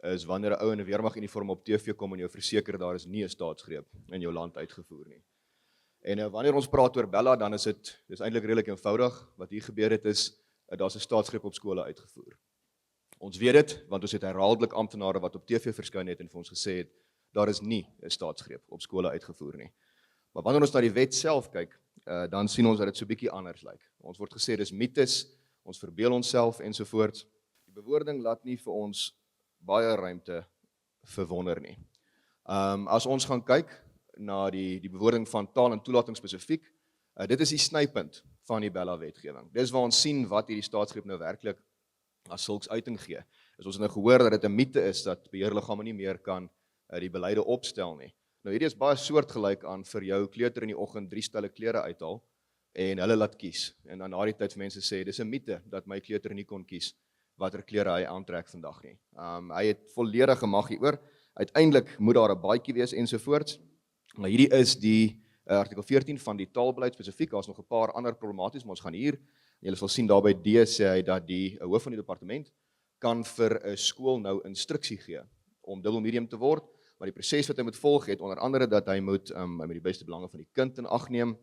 is wanneer 'n ou in 'n weermaguniform op TV kom en jou verseker daar is nie 'n staatsgreep in jou land uitgevoer nie. En wanneer ons praat oor Bela, dan is dis eintlik redelik eenvoudig. Wat hier gebeur het is daar's 'n staatsgreep op skole uitgevoer. Ons weet dit want ons het herhaaldelik amptenare wat op TV verskyn het en vir ons gesê het daar is nie 'n staatsgreep op skole uitgevoer nie. Maar wanneer ons na die wet self kyk, dan sien ons dat dit so bietjie anders lyk. Ons word gesê dis mites, ons verbeel onsself ensovoorts. Die bewoording laat nie vir ons baie ruimte vir wonder nie. As ons gaan kyk na die bewoording van taal en toelating spesifiek, dit is die snypunt van die Bela-wetgewing. Dis waar ons sien wat hierdie staatsgreep nou werklik as sulks uiting gee. Ons het nou gehoor dat dit 'n mite is dat beheerliggame nie meer kan die beleide opstel nie. Nou hierdie is baie soortgelyk aan vir jou kleuter in die oggend 3 stelle klere uithaal en hulle laat kies. En dan na die tyd vir mense sê, dis 'n mite dat my kleuter nie kon kies watter klere hy aantrek vandag nie. Hy het volledige mag hieroor. Uiteindelik moet daar 'n baadjie wees ensovoorts. Maar hierdie is die artikel 14 van die taalbeleid spesifiek. Daar's nog 'n paar ander problematies, maar ons gaan hier. Julle sal sien daarby D sê hy dat die hoof van die departement kan vir 'n skool nou instruksie gee om dubbel medium te word. Maar die proses wat hy moet volg het onder andere dat hy moet die beste belange van die kind in ag neem,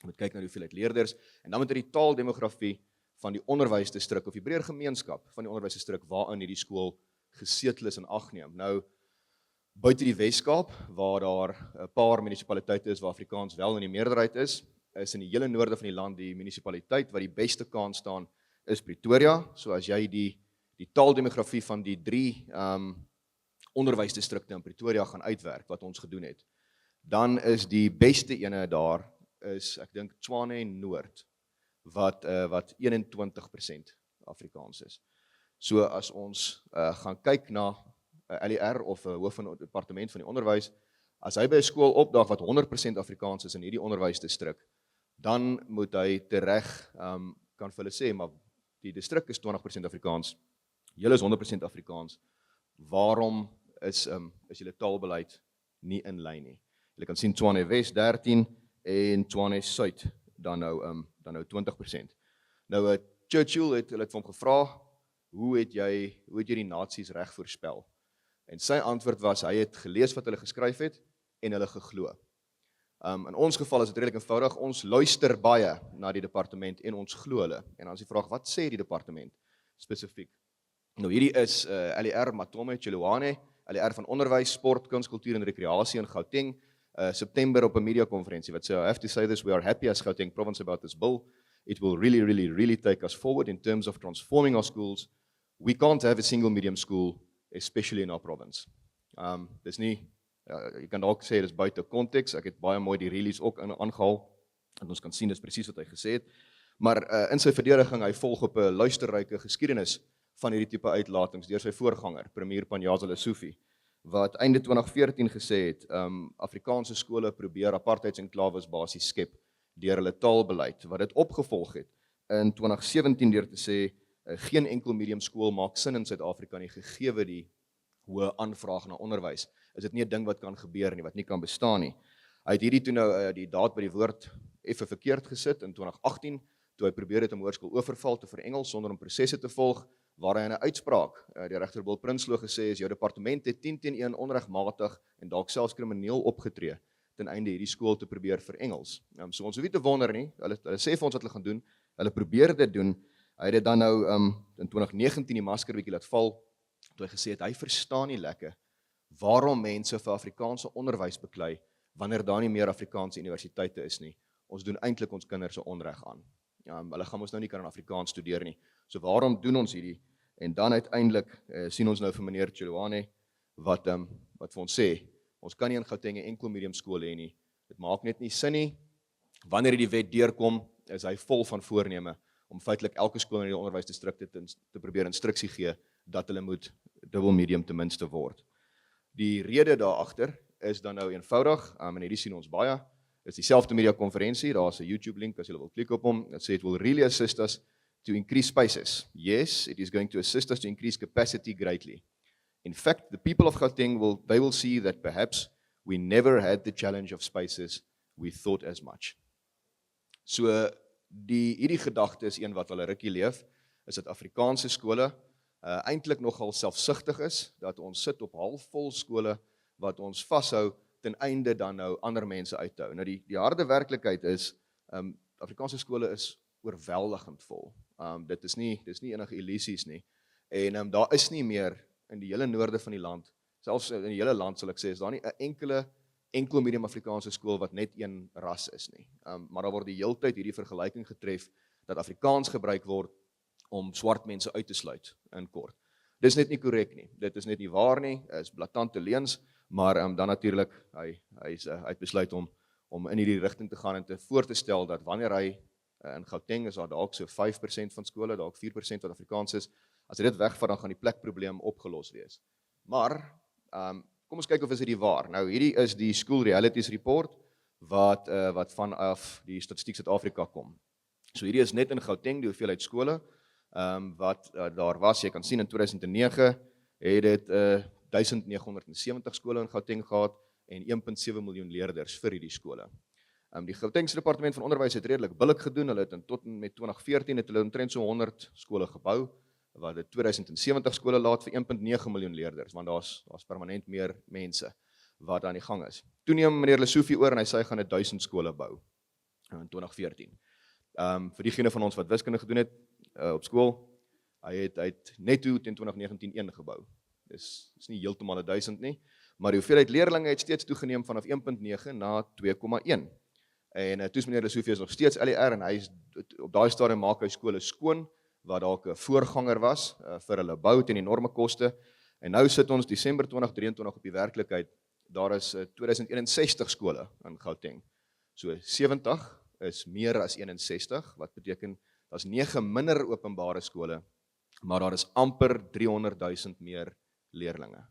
moet kyk na die hoeveelheid leerders en dan moet hy die taaldemografie van die onderwysdistrik of die breër gemeenskap van die onderwysdistrik waarin hierdie skool gesetel is in ag neem. Nou buite die Weskaap waar daar 'n paar munisipaliteite is waar Afrikaans wel in die meerderheid is in die hele noorde van die land die munisipaliteit wat die beste kans staan is Pretoria. So as jy die taaldemografie van die 3 onderwysdistrikte in Pretoria gaan uitwerk wat ons gedoen het, dan is die beste ene daar is ek dink Tshwane Noord wat 21% Afrikaans is. So as ons gaan kyk na LER of hoof van die departement van die onderwys, as hy by 'n skool opdag wat 100% Afrikaans is in hierdie onderwysdistrik, dan moet hy tereg kan vir hulle sê, maar die distrik is 20% Afrikaans, julle is 100% Afrikaans, waarom is julle taalbeleid nie in lyn nie? Julle kan sien Tshwane Wes 13 en Tshwane Suid dan nou 20%. Nou Churchill het hulle vir hom gevra, hoe het jy die nasies reg voorspel? En sy antwoord was, hy het gelees wat hulle geskryf het en hulle geglo. In ons geval is dit redelik eenvoudig, ons luister baie na die departement en ons glo hulle. En dan is die vraag, wat sê die departement spesifiek? Nou hierdie is LER Matome Chiluane, LER van onderwys, sport, kuns, kultuur en rekreasie in Gauteng, September op 'n media konferensie wat sê, I have to say this, we are happy as Gauteng province about this bill. It will really take us forward in terms of transforming our schools. We can't have a single medium school, especially in our province. Dis nie, jy kan dalk sê dis buite konteks, ek het baie mooi die release ook aangehaal, en ons kan sien dis presies wat hy gesê het, maar in sy verdediging, hy volg op 'n luisterryke geskiedenis van hierdie tipe uitlatings deur sy voorganger, premier Panyaza Lesufi, wat einde 2014 gesê het, Afrikaanse skole probeer apartheidsenklawes basies skep deur hulle taalbeleid, wat dit opgevolg het in 2017 deur te sê, geen enkel medium skool maak sin in Suid-Afrika nie, gegee die hoë aanvraag na onderwys. Is dit nie 'n ding wat kan gebeur nie, wat nie kan bestaan nie. Hy het hierdie toe nou die daad by die woord effe verkeerd gesit in 2018, toe hy probeer het om hoërskool Oeverval te verengel sonder om prosesse te volg, waar hy in 'n uitspraak, die regter Bill Prinsloo gesê is, jou departement het 10-1 onregmatig en dalk selfs krimineel opgetree, ten einde hierdie skool te probeer verengels. So ons hoef nie te wonder nie, hulle sê vir ons wat hulle gaan doen, hulle probeer dit doen, hy het dit dan nou in 2019 die masker bietjie laat val, toe hy gesê het, hy verstaan nie lekker, waarom mense vir Afrikaanse onderwys beklei, wanneer daar nie meer Afrikaanse universiteite is nie, ons doen eintlik ons kinders 'n onreg aan. Hulle gaan ons nou nie kan in Afrikaans studeer nie. So waarom doen ons hierdie? En dan uiteindelik sien ons nou vir meneer Chiloane wat vir ons sê, ons kan nie in Gauteng 'n enkel medium skool hê nie. Dit maak net nie sin nie. Wanneer die wet deurkom, is hy vol van voorneme om feitelik elke skool in die onderwysdistrikte te probeer instruksie gee dat hulle moet dubbel medium ten minste word. Die rede daar agter is dan nou eenvoudig, en hierdie sien ons baie, is dieselfde media konferensie, daar's 'n YouTube link as jy wil klik op hom. Dit sê it will really assist us to increase spaces. Yes, it is going to assist us to increase capacity greatly. In fact, the people of Gauteng will see that perhaps we never had the challenge of spaces we thought as much. So hierdie gedagte is een wat hulle rukkie leef, is dat Afrikaanse skole eintlik nogal selfsugtig is, dat ons sit op halfvol skole wat ons vashou ten einde dan nou ander mense uit te hou. Nou die harde werklikheid is, Afrikaanse skole is oorweldigend vol. Dis nie enige illusies nie. En daar is nie meer in die hele noorde van die land, selfs in die hele land sal ek sê, is daar nie 'n enkel medium Afrikaanse skool wat net een ras is nie. Maar daar word die heeltyd hierdie vergelyking getref dat Afrikaans gebruik word om swart mense uit te sluit in kort. Dis net nie korrek nie. Dit is net nie waar nie, is blaatante leuns, maar dan natuurlik hy het besluit om in hierdie rigting te gaan en te voor te stel dat wanneer hy in Gauteng is daar dalk so 5% van skole, dalk 4% wat Afrikaans is. As hy dit wegvat, dan gaan die plekprobleem opgelos wees. Maar kom ons kyk of is dit waar. Nou hierdie is die School Realities Report wat vanaf die Statistiek Suid-Afrika kom. So hierdie is net in Gauteng die hoeveelheid skole wat daar was. Jy kan sien in 2009 het dit 1970 skole in Gauteng gehad en 1.7 miljoen leerders vir hierdie skole. Die Gautengse Departement van Onderwys het redelik billik gedoen. Hulle het tot en met 2014 het hulle omtrent so 100 skole gebou, wat dit 2070 skole laat vir 1.9 miljoen leerders, want daar's permanent meer mense wat aan die gang is. Toe neem meneer Lesofie oor en hy sê hy gaan 1000 skole bou in 2014. Vir diegene van ons wat wiskunde gedoen het op skool, hy het netto teen 2019 1 gebou. Dis nie heeltemal 1000 nie, maar die hoeveelheid leerlinge het steeds toegeneem vanaf 1.9 na 2.1. En toes meneer Lesofie is nog steeds LER en hy is op daai stadium maak hy skole skoon, wat dalk 'n voorganger was vir hulle bou teen enorme koste. En nou sit ons Desember 2023 op die werklikheid. Daar is 2061 skole in Gauteng. So 70 is meer as 61, wat beteken daar's 9 minder openbare skole, maar daar is amper 300,000 meer leerlinge.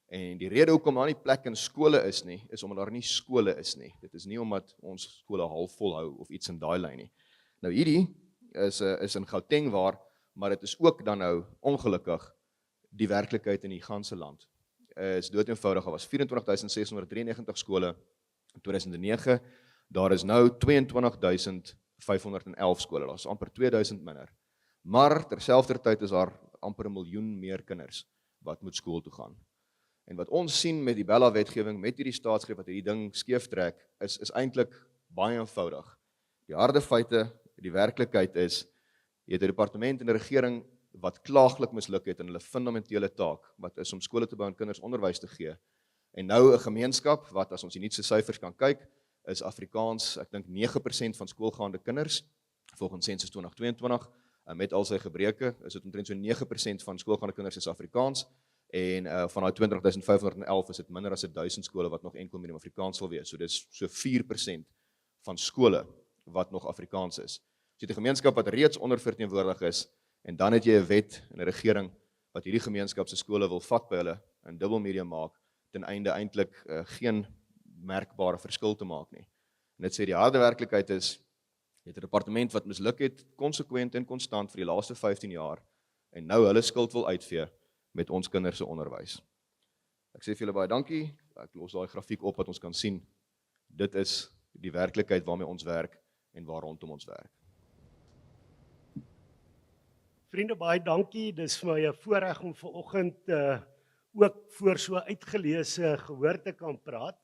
En die rede hoekom daar nie plek in skole is nie, is omdat daar nie skole is nie. Dit is nie omdat ons skole halfvol hou of iets in daai lyn nie. Nou hierdie is in Gauteng waar, maar dit is ook dan nou ongelukkig die werklikheid in die ganse land. Is dood eenvoudig, daar was 24.693 skole in 2009, daar is nou 22.511 skole, daar is amper 2000 minder. Maar terselfdertyd is daar amper 1 miljoen meer kinders wat moet skool toe gaan. En wat ons sien met die Bela-wetgewing, met hierdie staatsgreep wat hierdie ding skeef trek, is eintlik baie eenvoudig. Die harde feite, die werklikheid is, jy het 'n departement en 'n regering wat klaaglik misluk het in hulle fundamentele taak, wat is om skole te bou en kinders onderwys te gee. En nou 'n gemeenskap wat, as ons die nuutste syfers kan kyk, is Afrikaans, ek dink 9% van skoolgaande kinders, volgens sensus 2022, met al sy gebreke, is dit omtrent so 9% van skoolgaande kinders is Afrikaans, en van daai 20.511 is dit minder as 1000 skole wat nog enkel medium Afrikaans sal wees. So dis so 4% van skole wat nog Afrikaans is. So jy het 'n gemeenskap wat reeds onderverteenwoordig is, en dan het jy 'n wet en 'n regering wat hierdie gemeenskap se skole wil vat by hulle en dubbel medium maak, ten einde eintlik geen merkbare verskil te maak nie. En dit sê die harde werklikheid is, jy het 'n departement wat misluk het, konsekwent en konstant vir die laaste 15 jaar, en nou hulle skuld wil uitvee met ons kinders se onderwys. Ek sê vir julle baie dankie, ek los daai grafiek op wat ons kan sien. Dit is die werklikheid waarmee ons werk en waar rondom ons werk. Vriende, baie dankie. Dis vir my 'n voorreg om vanoggend ook voor so uitgeleese gehoor te kan praat.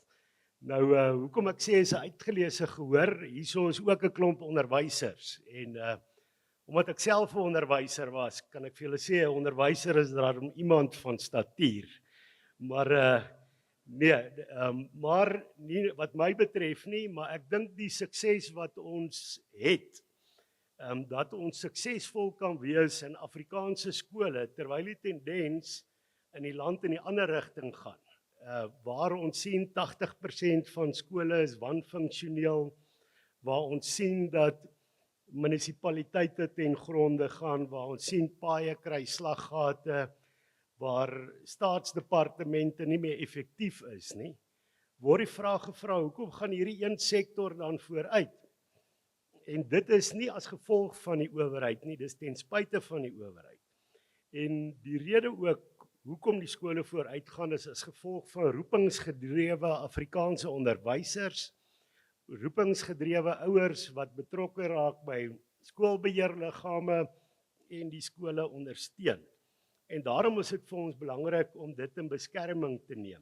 Nou, hoekom ek sê is 'n uitgeleese gehoor, hierso is ook 'n klomp onderwysers. En omdat ek self 'n onderwyser was, kan ek vir julle sê 'n onderwyser is daar iemand van statuur. Maar Nee, maar nie wat my betref nie, maar ek dink die sukses wat ons het, dat ons suksesvol kan wees in Afrikaanse skole, terwyl die tendens in die land in die ander rigting gaan. Waar ons sien 80% van skole is wanfunksioneel, waar ons sien dat munisipaliteite ten gronde gaan, waar ons sien paaie kry slaggate, waar staatsdepartemente nie meer effektief is nie, word die vraag gevra, hoekom gaan hierdie een sektor dan vooruit? En dit is nie as gevolg van die owerheid nie, dis ten spyte van die owerheid. En die rede ook, hoekom die skole vooruit gaan, is as gevolg van roepingsgedrewe Afrikaanse onderwysers, roepingsgedrewe ouers wat betrokke raak by skoolbeheerliggame en die skole ondersteun. En daarom is dit vir ons belangrik om dit in beskerming te neem.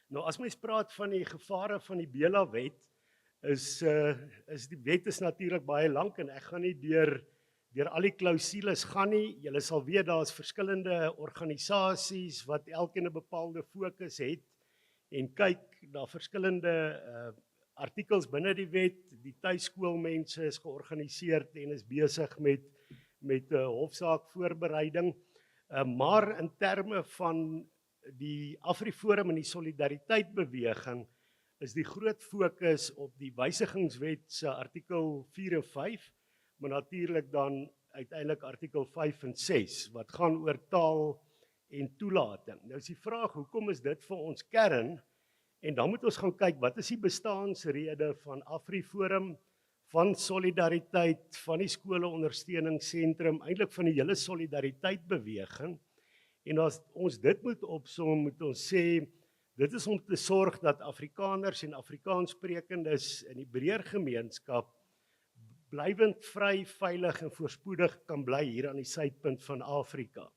Nou as mens praat van die gevare van die Bela-wet, is die wet is natuurlik baie lank en ek gaan nie deur al die klousules gaan nie. Julle sal weet daar is verskillende organisasies wat elkeen 'n bepaalde fokus het en kyk na verskillende artikels binne die wet. Die tuiskoolmense is georganiseer en is besig met hofsaak voorbereiding. Maar in terme van die AfriForum en die solidariteitbeweging is die groot fokus op die wysigingswet se artikel 4 en 5, maar natuurlik dan uiteindelik artikel 5 en 6 wat gaan oor taal en toelating. Nou is die vraag, hoekom is dit vir ons kern? En dan moet ons gaan kyk, wat is die bestaansrede van AfriForum, van solidariteit, van die skoleondersteuningssentrum, eintlik van die hele solidariteitbeweging. En as ons dit moet opsom, moet ons sê, dit is om te sorg dat Afrikaners en Afrikaanssprekendes in die breër gemeenskap blywend vry, veilig en voorspoedig kan bly hier aan die suidpunt van Afrika.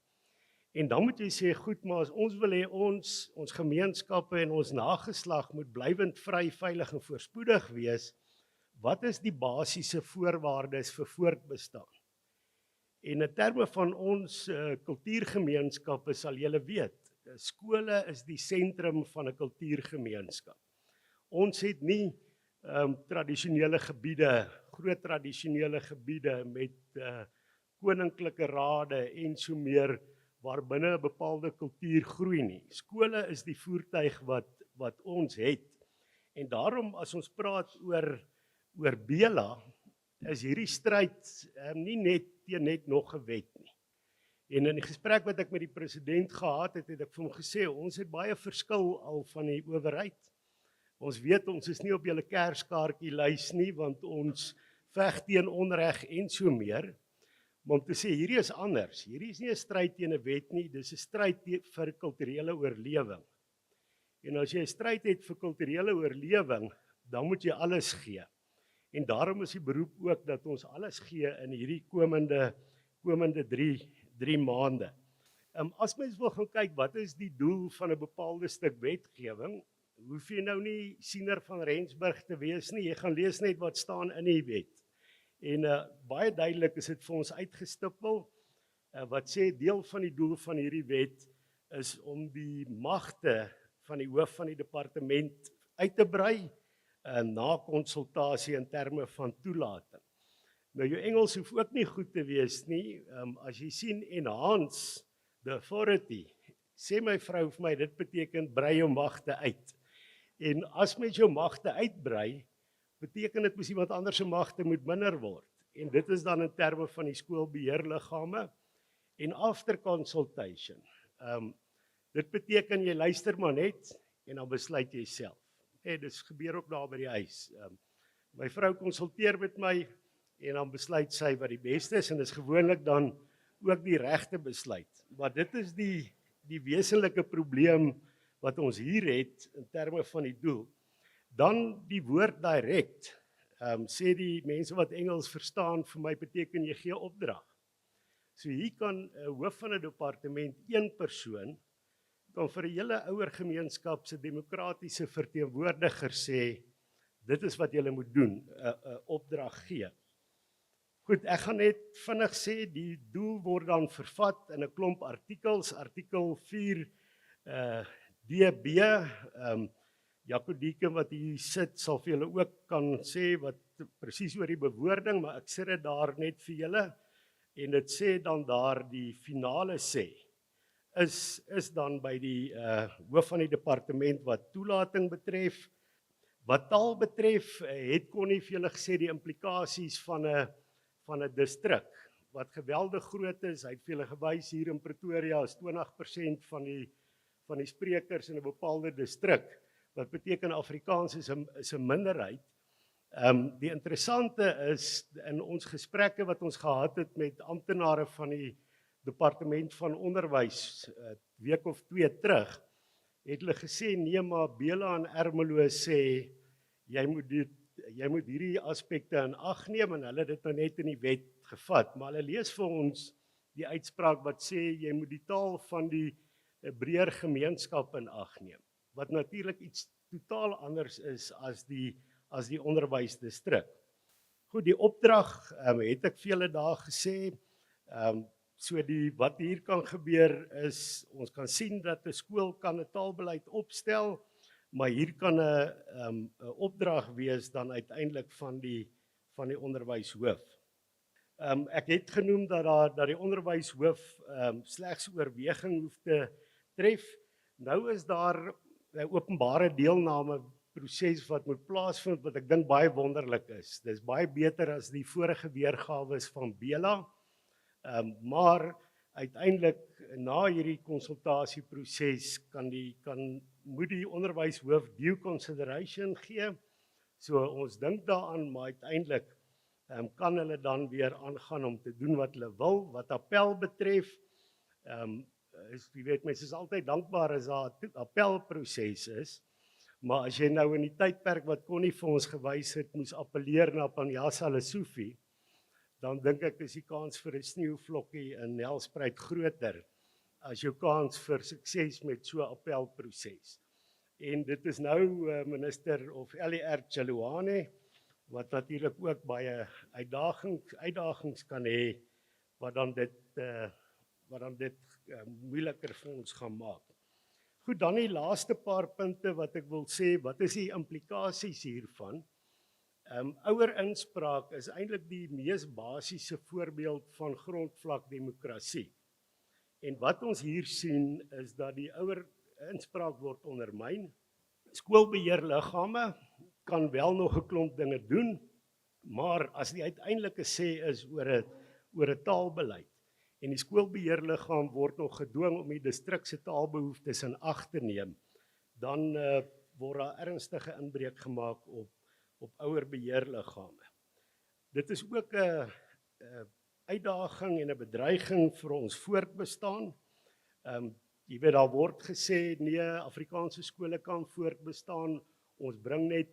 En dan moet jy sê, goed, maar as ons wil hê ons gemeenskappe en ons nageslag moet blywend vry, veilig en voorspoedig wees, wat is die basiese voorwaardes vir voortbestaan? En in terme van ons kultuurgemeenskappe sal julle weet, skole is die sentrum van 'n kultuurgemeenskap. Ons het nie tradisionele gebiede, groot tradisionele gebiede met koninklike rade en so meer, waar binne 'n bepaalde kultuur groei nie. Skole is die voertuig wat ons het. En daarom as ons praat oor Bela, is hierdie stryd nie net teen net nog 'n wet nie. En in die gesprek wat ek met die president gehad het, het ek vir hom gesê, ons het baie verskil al van die owerheid. Ons weet ons is nie op julle kerskaartjie lys nie, want ons veg teen onreg en so meer. Maar om te sê, hierdie is anders. Hierdie is nie 'n stryd teen 'n wet nie, dis 'n stryd vir kulturele oorlewing. En as jy 'n stryd het vir kulturele oorlewing, dan moet jy alles gee. En daarom is die beroep ook dat ons alles gee in hierdie komende 3 maande. As mens wil gaan kyk, wat is die doel van 'n bepaalde stuk wetgewing, hoef jy nou nie siener van Rensburg te wees nie, jy gaan lees net wat staan in die wet. En baie duidelik is dit vir ons uitgestippel, wat sê deel van die doel van hierdie wet is om die magte van die hoof van die departement uit te brei, na konsultasie in terme van toelating. Nou jou Engels hoef ook nie goed te wees nie, as jy sien enhance the authority, sê my vrou vir my, dit beteken brei jou magte uit. En as mens jou magte uitbrei, beteken dit mos iemand anders se magte moet minder word. En dit is dan in terme van die skoolbeheerliggame en after consultation. Dit beteken jy luister maar net en dan besluit jy self. Dis gebeur ook daar by die huis. My vrou konsulteer met my en dan besluit sy wat die beste is en is gewoonlik dan ook die regte besluit. Maar dit is die wesenlike probleem wat ons hier het in terme van die doel. Dan die woord direct, sê die mense wat Engels verstaan, vir my beteken jy gee opdrag. So hier kan 'n hoof van 'n departement, een persoon, kan vir 'n hele ouer gemeenskap se demokratiese verteenwoordiger sê, dit is wat julle moet doen, 'n opdrag gee. Goed, ek gaan net vinnig sê, die doel word dan vervat in 'n klomp artikels, artikel 4 DB, Jaco Dieke wat hier sit, sal vir julle ook kan sê wat presies oor die bewoording, maar ek sit dit daar net vir julle, en dit sê dan daar die finale sê, is dan by die hoof van die departement wat toelating betref. Wat taal betref, het Connie vir julle gesê die implikasies van 'n distrik, wat geweldig groot is. Hy het vir julle gewys hier in Pretoria is 20% van die sprekers in 'n bepaalde distrik, wat beteken Afrikaans is 'n minderheid. Die interessante is, in ons gesprekke wat ons gehad het met amptenare van die departement van onderwys, week of 2 terug, het hulle gesê, nee, maar Bela en Ermelo sê, jy moet hierdie aspekte in ag neem, en hulle het dit nou net in die wet gevat, maar hulle lees vir ons die uitspraak wat sê, jy moet die taal van die breër gemeenskap in ag neem, wat natuurlik iets totaal anders is as die onderwysdistrik. Goed, die opdrag het ek vir julle daar gesê, so wat hier kan gebeur is, ons kan sien dat 'n skool kan 'n taalbeleid opstel, maar hier kan 'n opdrag wees dan uiteindelik van die onderwyshoof. Ek het genoem dat die onderwyshoof slegs oorweging hoef te tref. Nou is daar 'n openbare deelname proses wat moet plaasvind, wat ek dink baie wonderlik is. Dis baie beter as die vorige weergawe van Bela, maar uiteindelik na hierdie konsultasieproses moet die onderwyshoof due consideration gee. So ons dink daaraan, maar uiteindelik kan hulle dan weer aangaan om te doen wat hulle wil. Wat appel betref, jy weet, mense is altyd dankbaar as daar 'n appelproses is, maar as jy nou in die tydperk wat Connie vir ons gewys het, moes appeleer na Panjasa Lesofie, dan dink ek is die kans vir 'n sneeuvlokkie in Nelspruit groter as jou kans vir sukses met so 'n appelproses. En dit is nou minister of LER Chaluane, wat natuurlik ook baie uitdagings kan hê, wat dan dit moeiliker vir ons gaan maak. Goed, dan die laaste paar punte wat ek wil sê, wat is die implikasies hiervan? Ouerinspraak is eintlik die mees basiese voorbeeld van grondvlak demokrasie. En wat ons hier sien is dat die ouerinspraak word ondermyn. Skoolbeheerliggame kan wel nog 'n klomp dinge doen, maar as die uiteindelike sê is oor 'n taalbeleid, en die skoolbeheerliggaam word nog gedwing om die distrik se taalbehoeftes in ag te neem, dan word daar ernstige inbreuk gemaak op ouerbeheerliggame. Dit is ook 'n uitdaging en 'n bedreiging vir ons voortbestaan. Jy weet, daar word gesê, nee, Afrikaanse skole kan voortbestaan, ons bring net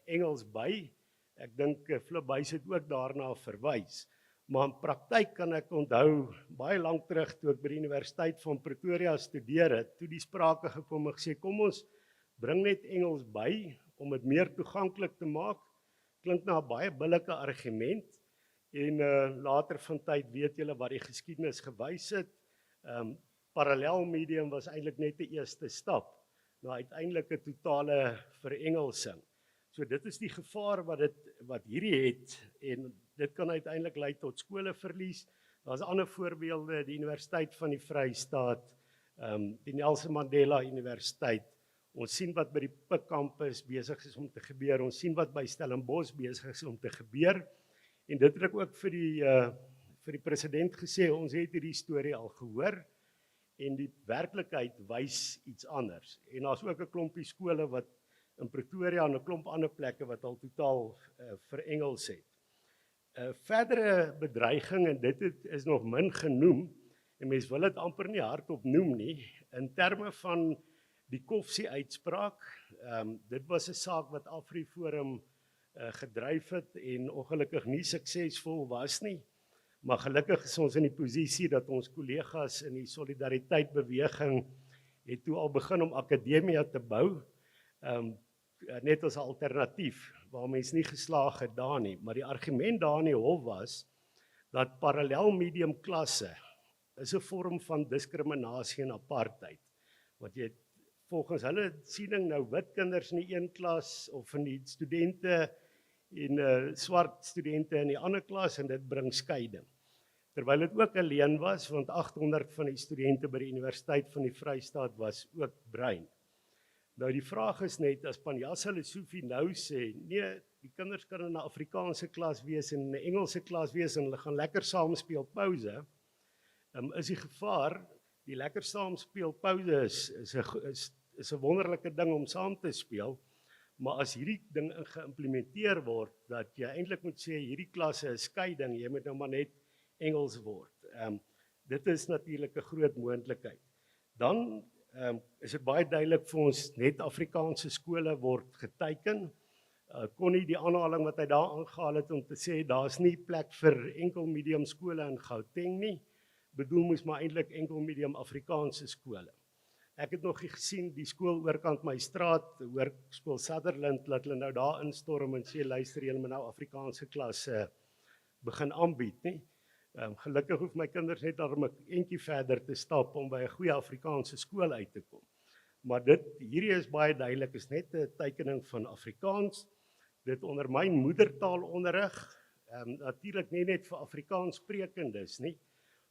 Engels by. Ek dink Flip Buys het ook daarna verwys. Maar in praktyk kan ek onthou, baie lank terug toe ek by die Universiteit van Pretoria studeer het, toe die sprake gekom en gesê, kom ons bring net Engels by, om dit meer toeganklik te maak. Klink na 'n baie billike argument, en later van tyd weet julle wat die geskiedenis gewys het. Parallelmedium was eintlik net die eerste stap na uiteindelik 'n totale verengelsing. So dit is die gevaar wat hierdie het, en dit kan uiteindelik lei tot skoleverlies. Daar's ander voorbeelde, die Universiteit van die Vrystaat, die Nelson Mandela Universiteit. Ons sien wat by die Pik kampus besig is om te gebeur. Ons sien wat by Stellenbosch besig is om te gebeur. En dit het ek ook vir die president gesê, ons het hierdie storie al gehoor, en die werklikheid wys iets anders. En daar's ook 'n klompie skole wat in Pretoria en 'n klomp ander plekke wat al totaal verengels het. Verdere bedreiging, en dit is nog min genoem, en mens wil dit amper nie hardop noem nie, in terme van die Koffsie uitspraak. Dit was 'n saak wat AfriForum gedryf het en ongelukkig nie suksesvol was nie. Maar gelukkig is ons in die posisie dat ons kollegas in die solidariteitbeweging het toe al begin om akademia te bou, net as 'n alternatief, waar mens nie geslaag het daar nie. Maar die argument daar in die hof was, dat parallelmedium klasse is 'n vorm van diskriminasie en apartheid. Want jy het volgens hulle siening nou wit kinders in die een klas of in die studente en swart studente in die ander klas en dit bring skeiding. Terwyl dit ook 'n leuen was, want 800 van die studente by die Universiteit van die Vrystaat was ook bruin. Nou die vraag is net, as Panjasa Lesofie nou sê, nee, die kinders kan in 'n Afrikaanse klas wees en in 'n Engelse klas wees en hulle gaan lekker saam speel pouse, is die gevaar, die lekker saam speel pouse is 'n wonderlike ding om saam te speel, maar as hierdie ding geïmplementeer word, dat jy eintlik moet sê, hierdie klasse is skeiding, jy moet nou maar net Engels word. Dit is natuurlik 'n groot moontlikheid. Dan is dit baie duidelik vir ons, net Afrikaanse skole word geteiken. Kon nie die aanhaling wat hy daar aangehaal het om te sê, daar's nie plek vir enkel medium skole in Gauteng nie, bedoel moes maar eintlik enkel medium Afrikaanse skole. Ek het nog gesien, die skool oorkant my straat, Hoërskool Sutherland, laat hulle nou daar instorm en sê, luister, julle moet nou Afrikaanse klasse begin aanbied, nie? Gelukkig hoef my kinders net daarom 'n entjie verder te stap om by 'n goeie Afrikaanse skool uit te kom. Maar hierdie is baie duidelik, is net 'n teikening van Afrikaans. Dit ondermyn moedertaalonderrig, natuurlik nie net vir Afrikaans sprekendes nie,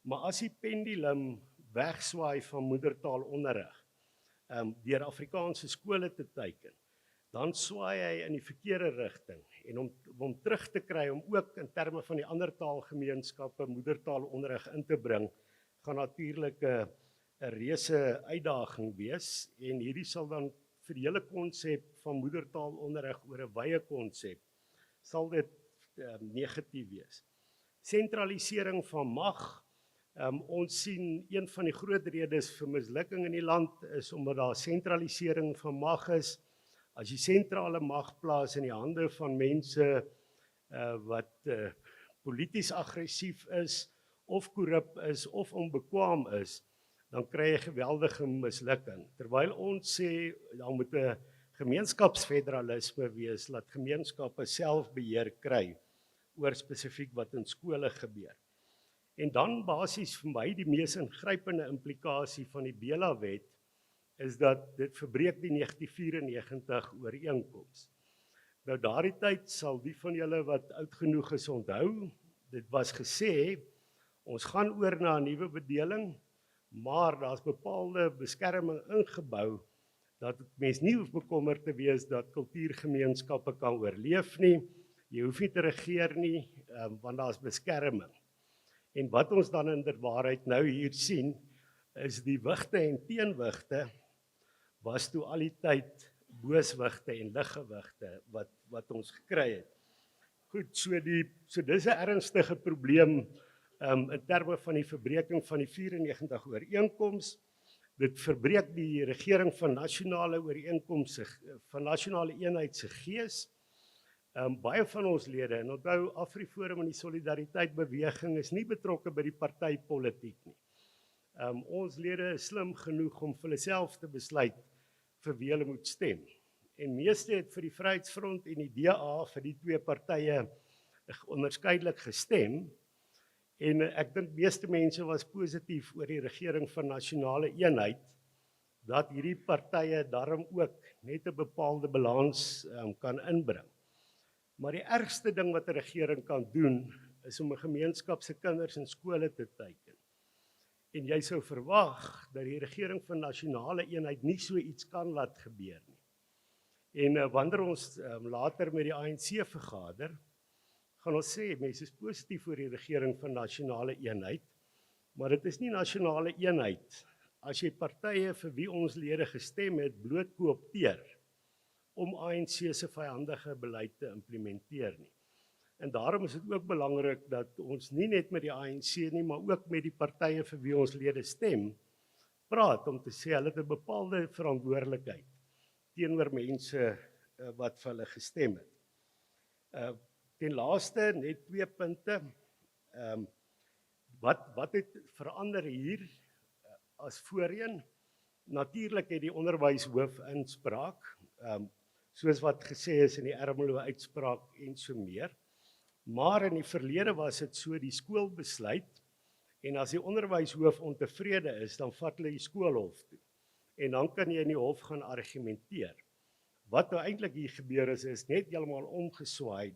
maar as die pendulum wegswaai van moedertaalonderrig, deur Afrikaanse skole te teiken, dan swaai hy in die verkeerde rigting. En om terug te kry, om ook in terme van die ander taalgemeenskappe moedertaalonderrig in te bring, gaan natuurlik 'n reuse uitdaging wees. En hierdie sal dan vir die hele konsep van moedertaalonderrig oor 'n wye konsep, sal dit negatief wees. Sentralisering van mag. Ons sien een van die groot redes vir mislukking in die land is omdat daar sentralisering van mag is. As jy sentrale mag plaas in die hande van mense wat polities aggressief is, of korrup is, of onbekwaam is, dan kry jy geweldige mislukking. Terwyl ons sê, dan moet 'n gemeenskapsfederalisme wees, dat gemeenskappe self beheer kry oor spesifiek wat in skole gebeur. En dan basies vir my die mees ingrypende implikasie van die Bela-wet is dat dit verbreek die 1994 ooreenkoms. Nou daardie tyd sal die van julle wat oud genoeg is onthou, dit was gesê, ons gaan oor na 'n nuwe bedeling, maar daar's bepaalde beskerming ingebou, dat mens nie hoef bekommerd te wees dat kultuurgemeenskappe kan oorleef nie, jy hoef nie te regeer nie, want daar's beskerming. En wat ons dan in der waarheid nou hier sien, is die wigte en teenwigte, was toe al die tyd booswigte en liggewigte wat ons gekry het. Goed, so dis 'n ernstige probleem in terme van die verbreeking van die 94 ooreenkoms. Dit verbreek die regering van nasionale ooreenkomste, van nasionale eenheid se gees. Baie van ons lede, en onthou AfriForum en die Solidariteitbeweging is nie betrokke by die partypolitiek nie. Ons lede is slim genoeg om vir hulle self te besluit vir wie hulle moet stem. En meeste het vir die Vryheidsfront en die DA, vir die twee partye onderskeidelik gestem. En ek dink meeste mense was positief oor die regering van nasionale eenheid, dat hierdie partye daarom ook net 'n bepaalde balans kan inbring. Maar die ergste ding wat 'n regering kan doen, is om 'n gemeenskap se kinders in skole te teiken. En jy sou verwag dat die regering van nasionale eenheid nie so iets kan laat gebeur nie. En wanneer ons later met die ANC vergader, gaan ons sê, mense is positief oor die regering van nasionale eenheid, maar dit is nie nasionale eenheid as jy partye vir wie ons lede gestem het, bloot koopteer om ANC se vyandige beleid te implementeer nie. En daarom is dit ook belangrik dat ons nie net met die ANC nie, maar ook met die partye vir wie ons lede stem, praat om te sê, hulle het 'n bepaalde verantwoordelikheid teenoor mense wat vir hulle gestem het. Ten laaste, net 2 punte. Wat het verander hier as voorheen? Natuurlik het die onderwyshoof inspraak, soos wat gesê is in die Ermelo uitspraak en so meer. Maar in die verlede was dit so, die skool besluit, en as die onderwyshoof ontevrede is, dan vat hulle die skoolhof toe. en dan kan jy in die hof gaan argumenteer. Wat nou eintlik hier gebeur is net heeltemal omgeswaai.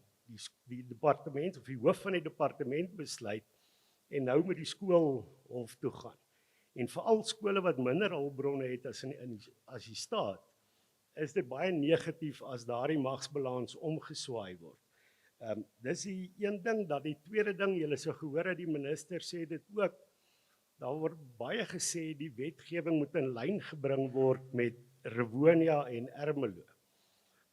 Die departement of die hoof van die departement besluit en nou moet die skoolhof toe gaan. En veral skole wat minder hulpbronne het as die staat, is dit baie negatief as daardie magsbalans omgeswaai word. Dis die een ding, dat die tweede ding, julle sou gehoor het die minister sê dit ook, daar word baie gesê die wetgewing moet in lyn gebring word met Rivonia en Ermelo.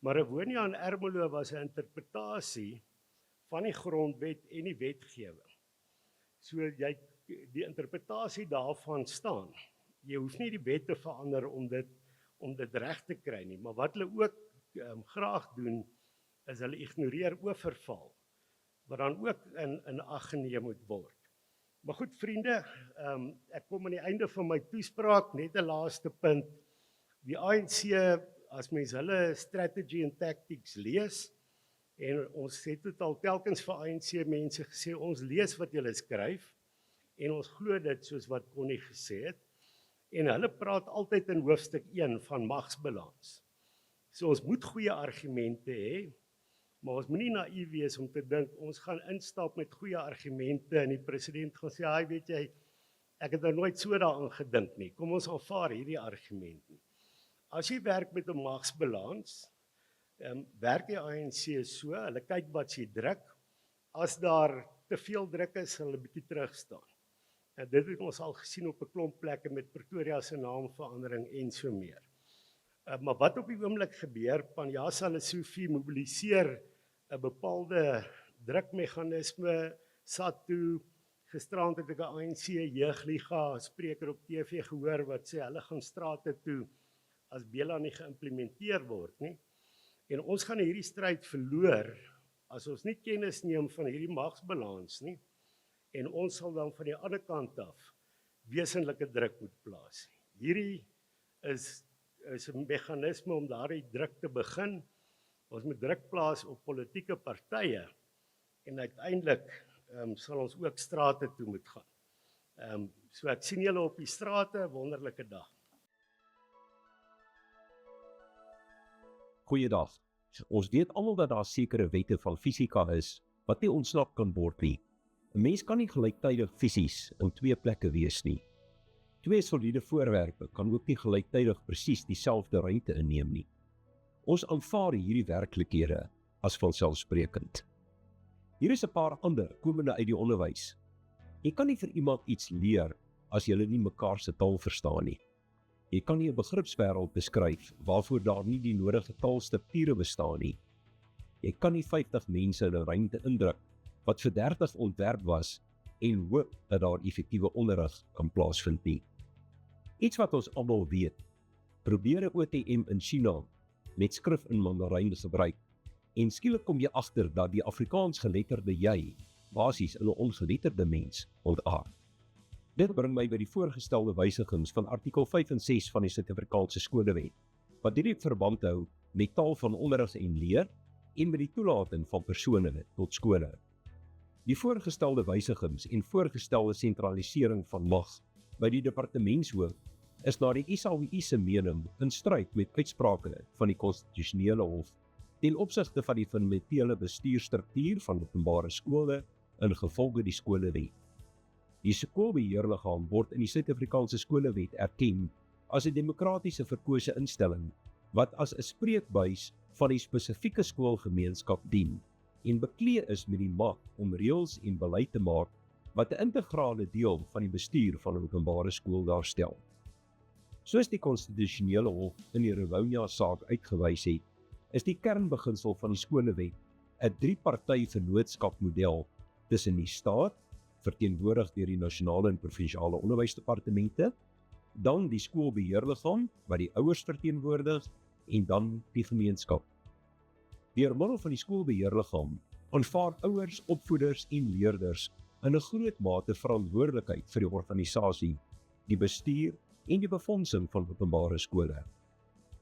Maar Rivonia en Ermelo was 'n interpretasie van die grondwet en die wetgewing. So die interpretasie daarvan staan. Jy hoef nie die wet te verander om dit reg te kry nie, maar wat hulle ook graag doen, is hulle ignoreer oorval, wat dan ook in ag geneem moet word. Maar goed vriende, ek kom aan die einde van my toespraak, net 'n laaste punt. Die ANC, as mens hulle strategy and tactics lees, en ons het totaal telkens vir ANC mense gesê, ons lees wat julle skryf, en ons glo dit soos wat Connie gesê het, en hulle praat altyd in hoofstuk 1 van magsbalans. So ons moet goeie argumente hê, maar ons moenie naïef wees om te dink, ons gaan instap met goeie argumente, en die president gaan sê, "Ai, weet jy, ek het nou nooit so daaraan gedink nie, kom ons aanvaar hierdie argument nie." As jy werk met 'n magsbalans, werk die ANC so, hulle kyk wat sy druk, as daar te veel druk is, hulle 'n bietjie terugstaan. En dit het ons al gesien op 'n klomp plekke met Pretoria se naamverandering en so meer. Maar wat op die oomblik gebeur, Panjasa Lesofie mobiliseer 'n bepaalde drukmeganisme, SATU, gisterand het ek 'n ANC jeugliga spreker op TV gehoor wat sê hulle gaan strate toe as Bela nie geïmplementeer word nie. En ons gaan hierdie stryd verloor as ons nie kennis neem van hierdie magsbalans nie. En ons sal dan van die ander kant af wesenlike druk moet plaas. Hierdie is 'n meganisme om daardie druk te begin. Ons moet druk plaas op politieke partye en uiteindelik sal ons ook strate toe moet gaan. So ek sien julle op die strate, wonderlike dag. Goeiedag. Ons weet almal dat daar sekere wette van fisika is wat nie ontsnap kan word nie. 'n Mens kan nie gelyktydig fisies in twee plekke wees nie. Twee soliede voorwerpe kan ook nie gelyktydig presies dieselfde ruimte inneem nie. Ons aanvaar hierdie werklikhede as vanselfsprekend. Hier is 'n paar ander komende uit die onderwys. Jy kan nie vir iemand iets leer as jy nie mekaar se taal verstaan nie. Jy kan nie 'n begripswêreld beskryf waarvoor daar nie die nodige taalstrukture bestaan nie. Jy kan nie 50 mense in 'n ruimte indruk wat vir 30 ontwerp was en hoop dat daar effektiewe onderrig kan plaasvind nie. Iets wat ons almal weet, probeer 'n OTM in China met skrif in Mandarijn gebruik en skielik kom jy agter dat die Afrikaans geletterde jy basies in 'n ongeletterde mens ontaard. Dit bring my by die voorgestelde wysigings van artikel 5 en 6 van die Suid-Afrikaanse skoolwet, wat direk verband hou met taal van onderrig en leer en met die toelating van persone tot skole. Die voorgestelde wysigings en voorgestelde sentralisering van mag by die departementshoof is na die ISAWI se mening in stryd met uitsprake van die konstitusionele hof ten opsigte van die fundamentele bestuurstruktuur van openbare skole ingevolge die skoolwet. Die skoolbeheerliggaam word in die Suid-Afrikaanse skoolwet erken as 'n demokratiese verkose instelling wat as 'n spreekbuis van die spesifieke skoolgemeenskap dien en bekleed is met die mag om reëls en beleid te maak wat 'n integrale deel van die bestuur van 'n openbare skool daarstel. Soos die konstitusionele hof in die Rivonia saak uitgewys het, is die kernbeginsel van die skoolwet 'n drie-party vennootskapmodel tussen die staat, verteenwoordig deur die nasionale en provinsiale onderwysdepartemente, dan die skoolbeheerliggaam wat die ouers verteenwoordig en dan die gemeenskap. Deur middel van die skoolbeheerliggaam aanvaar ouers, opvoeders en leerders in 'n groot mate verantwoordelikheid vir die organisasie, die bestuur en die befondsing van openbare skole.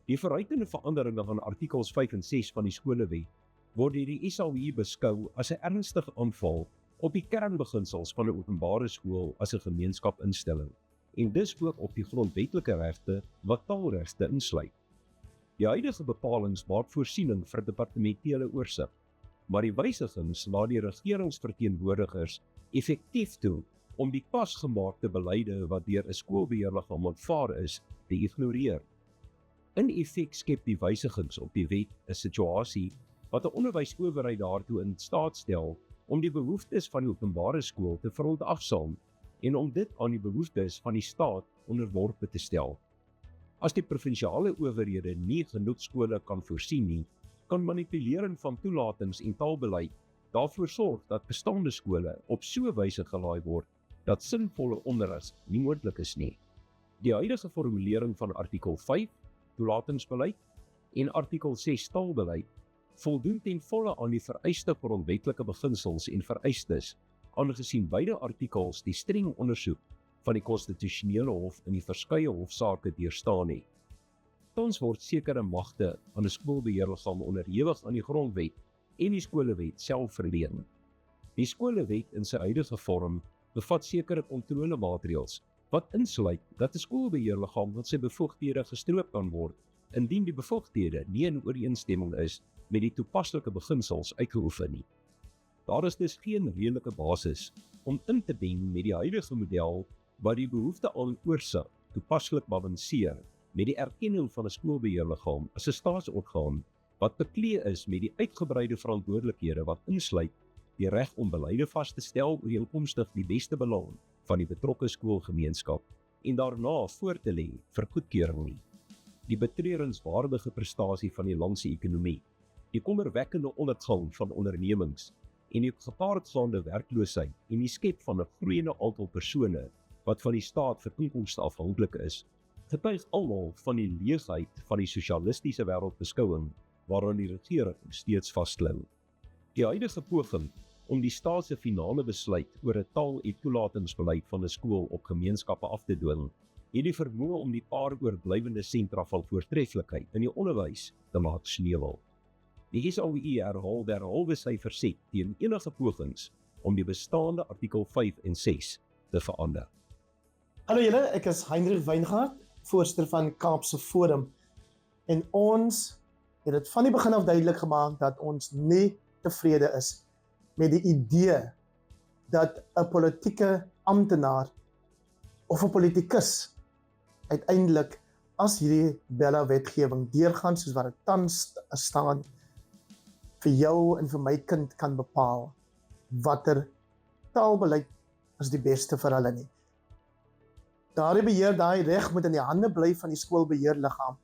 Die vooruitende veranderinge aan artikels 5 en 6 van die skoolwet word deur die ISAWI beskou as 'n ernstige aanval op die kernbeginsels van 'n openbare skool as 'n gemeenskapinstelling en dus ook op die grondwetlike regte wat taalregte insluit. Die huidige bepalings maak voorsiening vir departementele oorsig, maar die wysigings laat die regeringsverteenwoordigers effektief toe om die pasgemaakte beleide wat deur 'n skoolbeheerliggaam aanvaar is, te ignoreer. In effek skep die wysigings op die wet 'n situasie wat 'n onderwysowerheid daartoe in staat stel om die behoeftes van die openbare skool te verontagsaam en om dit aan die behoeftes van die staat onderworpe te stel. As die provinsiale owerhede nie genoeg skole kan voorsien nie, kan manipulering van toelatings en taalbeleid daarvoor sorg dat bestaande skole op so wyse gelaai word dat sinvolle onderrig nie moontlik is nie. Die huidige formulering van artikel 5, toelatingsbeleid, en artikel 6, taalbeleid, voldoen ten volle aan die vereiste grondwetlike beginsels en vereistes, aangesien beide artikels die streng ondersoek van die konstitusionele hof in die verskeie hofsaake deurstaan het. Tans word sekere magte aan 'n skoolbeheerliggaam onderhewig aan die grondwet en die skolewet self verleen. Die skolewet in sy huidige vorm bevat sekere kontrolemaatreëls wat insluit dat 'n skoolbeheerliggaam met sy bevoegdhede gestroop kan word indien die bevoegdhede nie in ooreenstemming is met die toepaslike beginsels uitgeoefen nie. Daar is dus geen redelike basis om in te dien met die huidige model wat die behoefte aan oorsig toepaslik balanseer met die erkenning van 'n skoolbeheerliggaam as 'n staatsorgaan wat beklee is met die uitgebreide verantwoordelikhede wat insluit die reg om beleide vas te stel ooreenkomstig die beste belang van die betrokke skoolgemeenskap en daarna voor te lê vir goedkeuring nie. Die betreurenswaardige prestasie van die landse ekonomie, die kommerwekkende ondergang van ondernemings en die gepaardgaande werkloosheid en die skep van 'n groeiende aantal persone wat van die staat vir inkomste afhanklik is, getuig almal van die leegheid van die sosialistiese wêreldbeskouing waaraan die regering steeds vasklou. Die huidige poging om die staat se finale besluit oor 'n taal- en toelatingsbeleid van 'n skool op gemeenskappe af te dwing, het die vermoë om die paar oorblywende sentra van voortreffelikheid in die onderwys te laat sneuwel. Die SAOI herhaal derhalwe sy verset teen enige pogings om die bestaande artikel 5 en 6 te verander. Hallo julle, ek is Heinrich Weingart, voorsitter van Kaapse Forum. En ons het dit van die begin af duidelik gemaak dat ons nie tevrede is met die idee dat 'n politieke amptenaar of 'n politikus uiteindelik as hierdie Bela-wetgewing deurgaan soos wat dit tans staan, vir jou en vir my kind kan bepaal watter taalbeleid is die beste vir hulle nie. Daardie beheer, daai reg moet in die hande bly van die skoolbeheerliggaam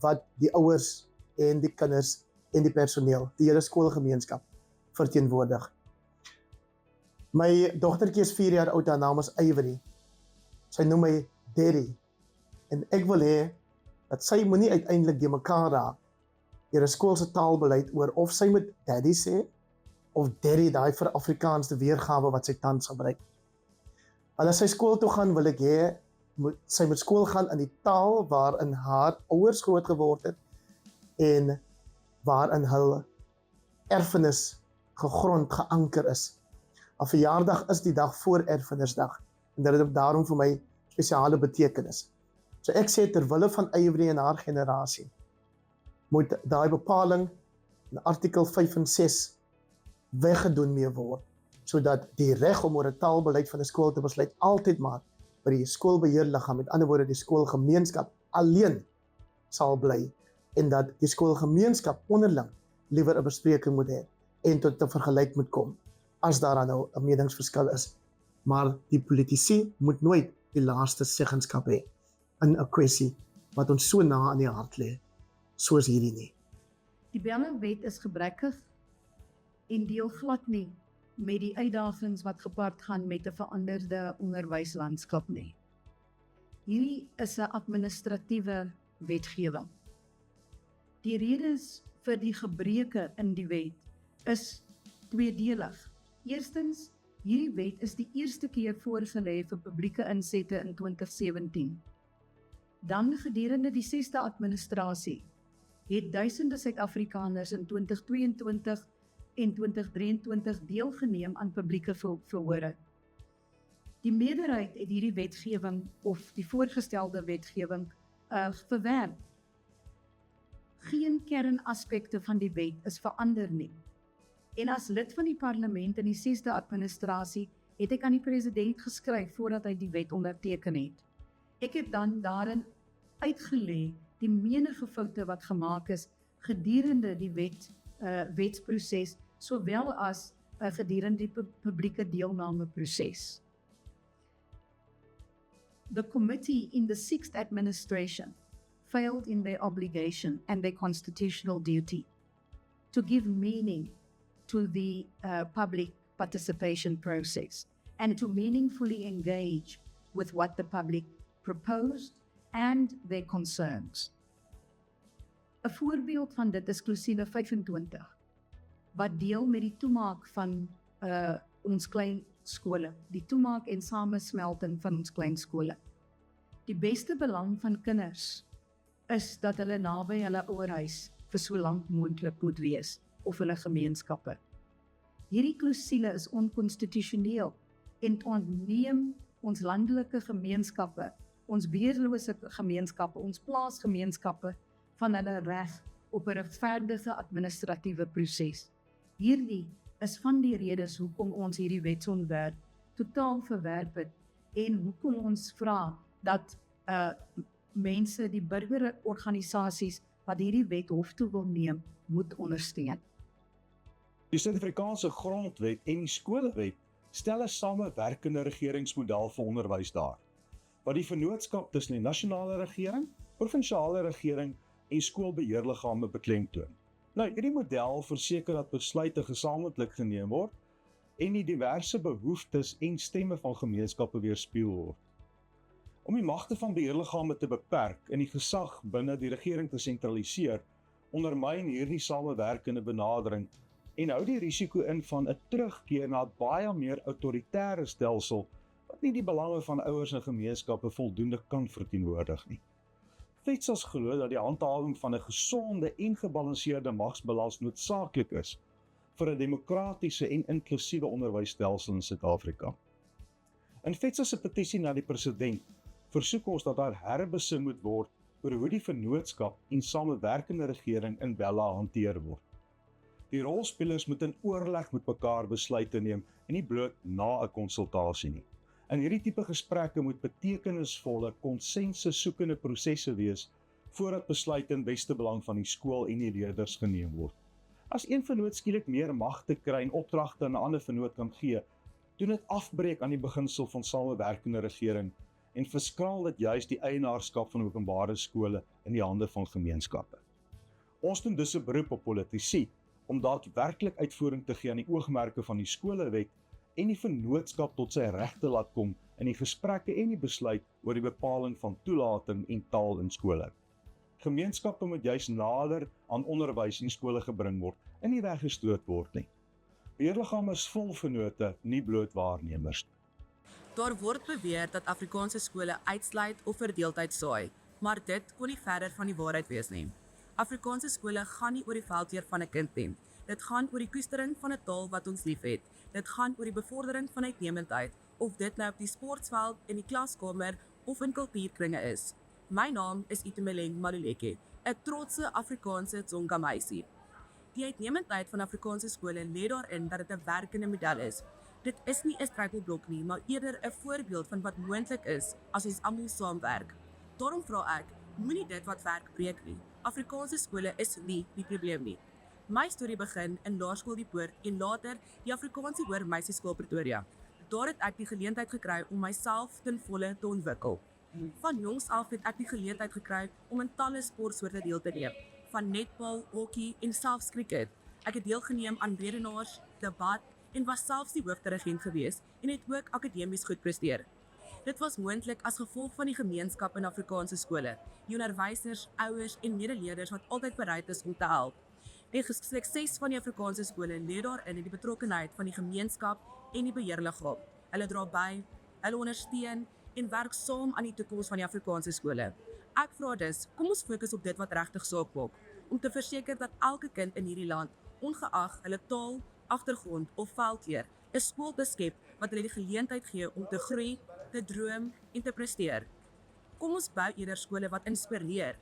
wat die ouers en die kinders en die personeel, die hele skoolgemeenskap verteenwoordig. My dogtertjie is 4 jaar oud, haar naam is Ivory. Sy noem my Daddy. En ek wil hê dat sy moenie uiteindelik die mekaar raak deur 'n skoolse taalbeleid oor of sy moet Daddy sê of Daddy, daai vir Afrikaanse weergawe wat sy tans gebruik. En as sy skool toe gaan, wil ek hê sy moet skool gaan in die taal waarin haar ouers groot geword het en waarin hul erfenis geanker is. 'n Verjaardag is die dag voor erfenisdag en dit het daarom vir my spesiale betekenis. So ek sê terwille van Ivory en haar generasie moet daai bepaling in artikel 5 en 6 weggedoen mee word, sodat die reg om oor 'n taalbeleid van 'n skool te besluit altyd maar by die skoolbeheerliggaam, met ander woorde die skoolgemeenskap alleen sal bly en dat die skoolgemeenskap onderling liewer 'n bespreking moet hê en tot 'n vergelyk moet kom as daar nou 'n meningsverskil is. Maar die politici moet nooit die laaste seggenskap hê in 'n kwessie wat ons so na aan die hart lê, soos hierdie nie. Die Bela-wet is gebrekkig en deel glad nie met die uitdagings wat gepaard gaan met 'n veranderde onderwyslandskap nie. Hierdie is 'n administratiewe wetgewing. Die redes vir die gebreke in die wet is tweedelig. Eerstens, hierdie wet is die eerste keer voorgelê vir publieke insette in 2017. Dan gedurende die 6de administrasie het duisende Suid-Afrikaners in 2022 en 2023 deelgeneem aan publieke verhore. Die meerderheid het hierdie wetgewing of die voorgestelde wetgewing verwerp. Geen kernaspekte van die wet is verander nie. En as lid van die parlement in die 6de administrasie, het ek aan die president geskryf voordat hy die wet onderteken het. Ek het dan daarin uitgelê die menige foute wat gemaak is gedurende die wetsproses, sowel as gedurende die publieke deelnameproses. The committee in the 6th administration failed in their obligation and their constitutional duty to give meaning to the public participation process and to meaningfully engage with what the public proposed and their concerns. 'n Voorbeeld van dit is klousule 25, wat deel met die toemaak van ons klein skole, die toemaak en samesmelting van ons klein skole. Die beste belang van kinders is dat hulle naby hulle ouerhuis vir so lank moontlik moet wees, of hulle gemeenskappe. Hierdie klousule is onkonstitusioneel en ontneem ons landelike gemeenskappe, ons beheerlose gemeenskappe, ons plaasgemeenskappe van hulle reg op 'n regverdige administratiewe proses. Hierdie is van die redes hoekom ons hierdie wetsontwerp totaal verwerp het en hoekom ons vra dat mense, die burgerorganisasies wat hierdie wet hof toe wil neem, moet ondersteun. Die Suid-Afrikaanse grondwet en die skoolwet stel 'n samewerkende regeringsmodel vir onderwys daar, wat die vennootskap tussen die nasionale regering, provinsiale regering en skoolbeheerliggame beklemtoon. Nou, hierdie model verseker dat besluite gesamentlik geneem word en die diverse behoeftes en stemme van gemeenskappe weerspieël word. Om die magte van beheerliggame te beperk en die gesag binne die regering te sentraliseer, ondermyn hierdie samewerkende benadering en hou die risiko in van 'n terugkeer na 'n baie meer autoritaire stelsel wat nie die belange van ouers en gemeenskappe voldoende kan verteenwoordig nie. Wetsels glo dat die handhawing van 'n gesonde en gebalanseerde magsbalans noodsaaklik is vir 'n demokratiese en inklusiewe onderwysstelsel in Suid-Afrika. In Wetsels se petisie na die president versoek ons dat daar herbesin moet word oor hoe die vennootskap en samewerkende regering in Bela hanteer word. Die rolspelers moet in oorleg met mekaar besluite neem en nie bloot na 'n konsultasie nie. In hierdie tipe gesprekke moet betekenisvolle, konsensussoekende prosesse wees voordat besluite in beste belang van die skool en die leerders geneem word. As een vennoot skielik meer magte kry en opdragte aan 'n ander vennoot kan gee, doen dit afbreek aan die beginsel van samewerkende regering en verskraal dit juis die eienaarskap van openbare skole in die hande van gemeenskappe. Ons doen dus 'n beroep op politici om daadwerklik uitvoering te gee aan die oogmerke van die skolewet en die vennootskap tot sy regte laat kom in die gesprekke en die besluit oor die bepaling van toelating en taal in skole. Gemeenskappe moet juis nader aan onderwys en skole gebring word en nie weggestoot word nie. Beheerliggame is vol vennote, nie bloot waarnemers. Daar word beweer dat Afrikaanse skole uitsluit of verdeeldheid saai, maar dit kon nie verder van die waarheid wees nie. Afrikaanse skole gaan nie oor die veldheer van 'n kind nie. Dit gaan oor die koestering van 'n taal wat ons liefhet. Dit gaan oor die bevordering van uitnemendheid, of dit nou op die sportveld, in die klaskamer of in kultuurkringe is. My naam is Itumeleng Maluleke, 'n trotse Afrikaanse Tsonga meisie. Die uitnemendheid van Afrikaanse skole lê daarin dat dit 'n werkende model is. Dit is nie 'n struikelblok nie, maar eerder 'n voorbeeld van wat moontlik is as ons almal saamwerk. Daarom vra ek, moenie dit wat werk breek nie. Afrikaanse skole is nie die probleem nie. My storie begin in Laerskool die Poort en later die Afrikaanse Hoër Meisieskool Pretoria. Daar het ek die geleentheid gekry om myself ten volle te ontwikkel. Van jongs af het ek die geleentheid gekry om in talle sportsoorte deel te neem, van netbal, hockey en selfs cricket. Ek het deelgeneem aan redenaars, debat en was selfs die hoofdirigent gewees en het ook akademies goed presteer. Dit was moontlik as gevolg van die gemeenskap in Afrikaanse skole, die onderwysers, ouers en medeleerders wat altyd bereid is om te help. Die sukses van die Afrikaanse skole lê daarin in die betrokkenheid van die gemeenskap en die beheerliggaam. Hulle dra by, hulle ondersteun en werk saam aan die toekoms van die Afrikaanse skole. Ek vra dus, kom ons fokus op dit wat regtig saak maak, om te verseker dat elke kind in hierdie land, ongeag hulle taal, agtergrond of veldheer, 'n skool te skep wat hulle die geleentheid gee om te groei, te droom en te presteer. Kom ons bou eerder skole wat inspireer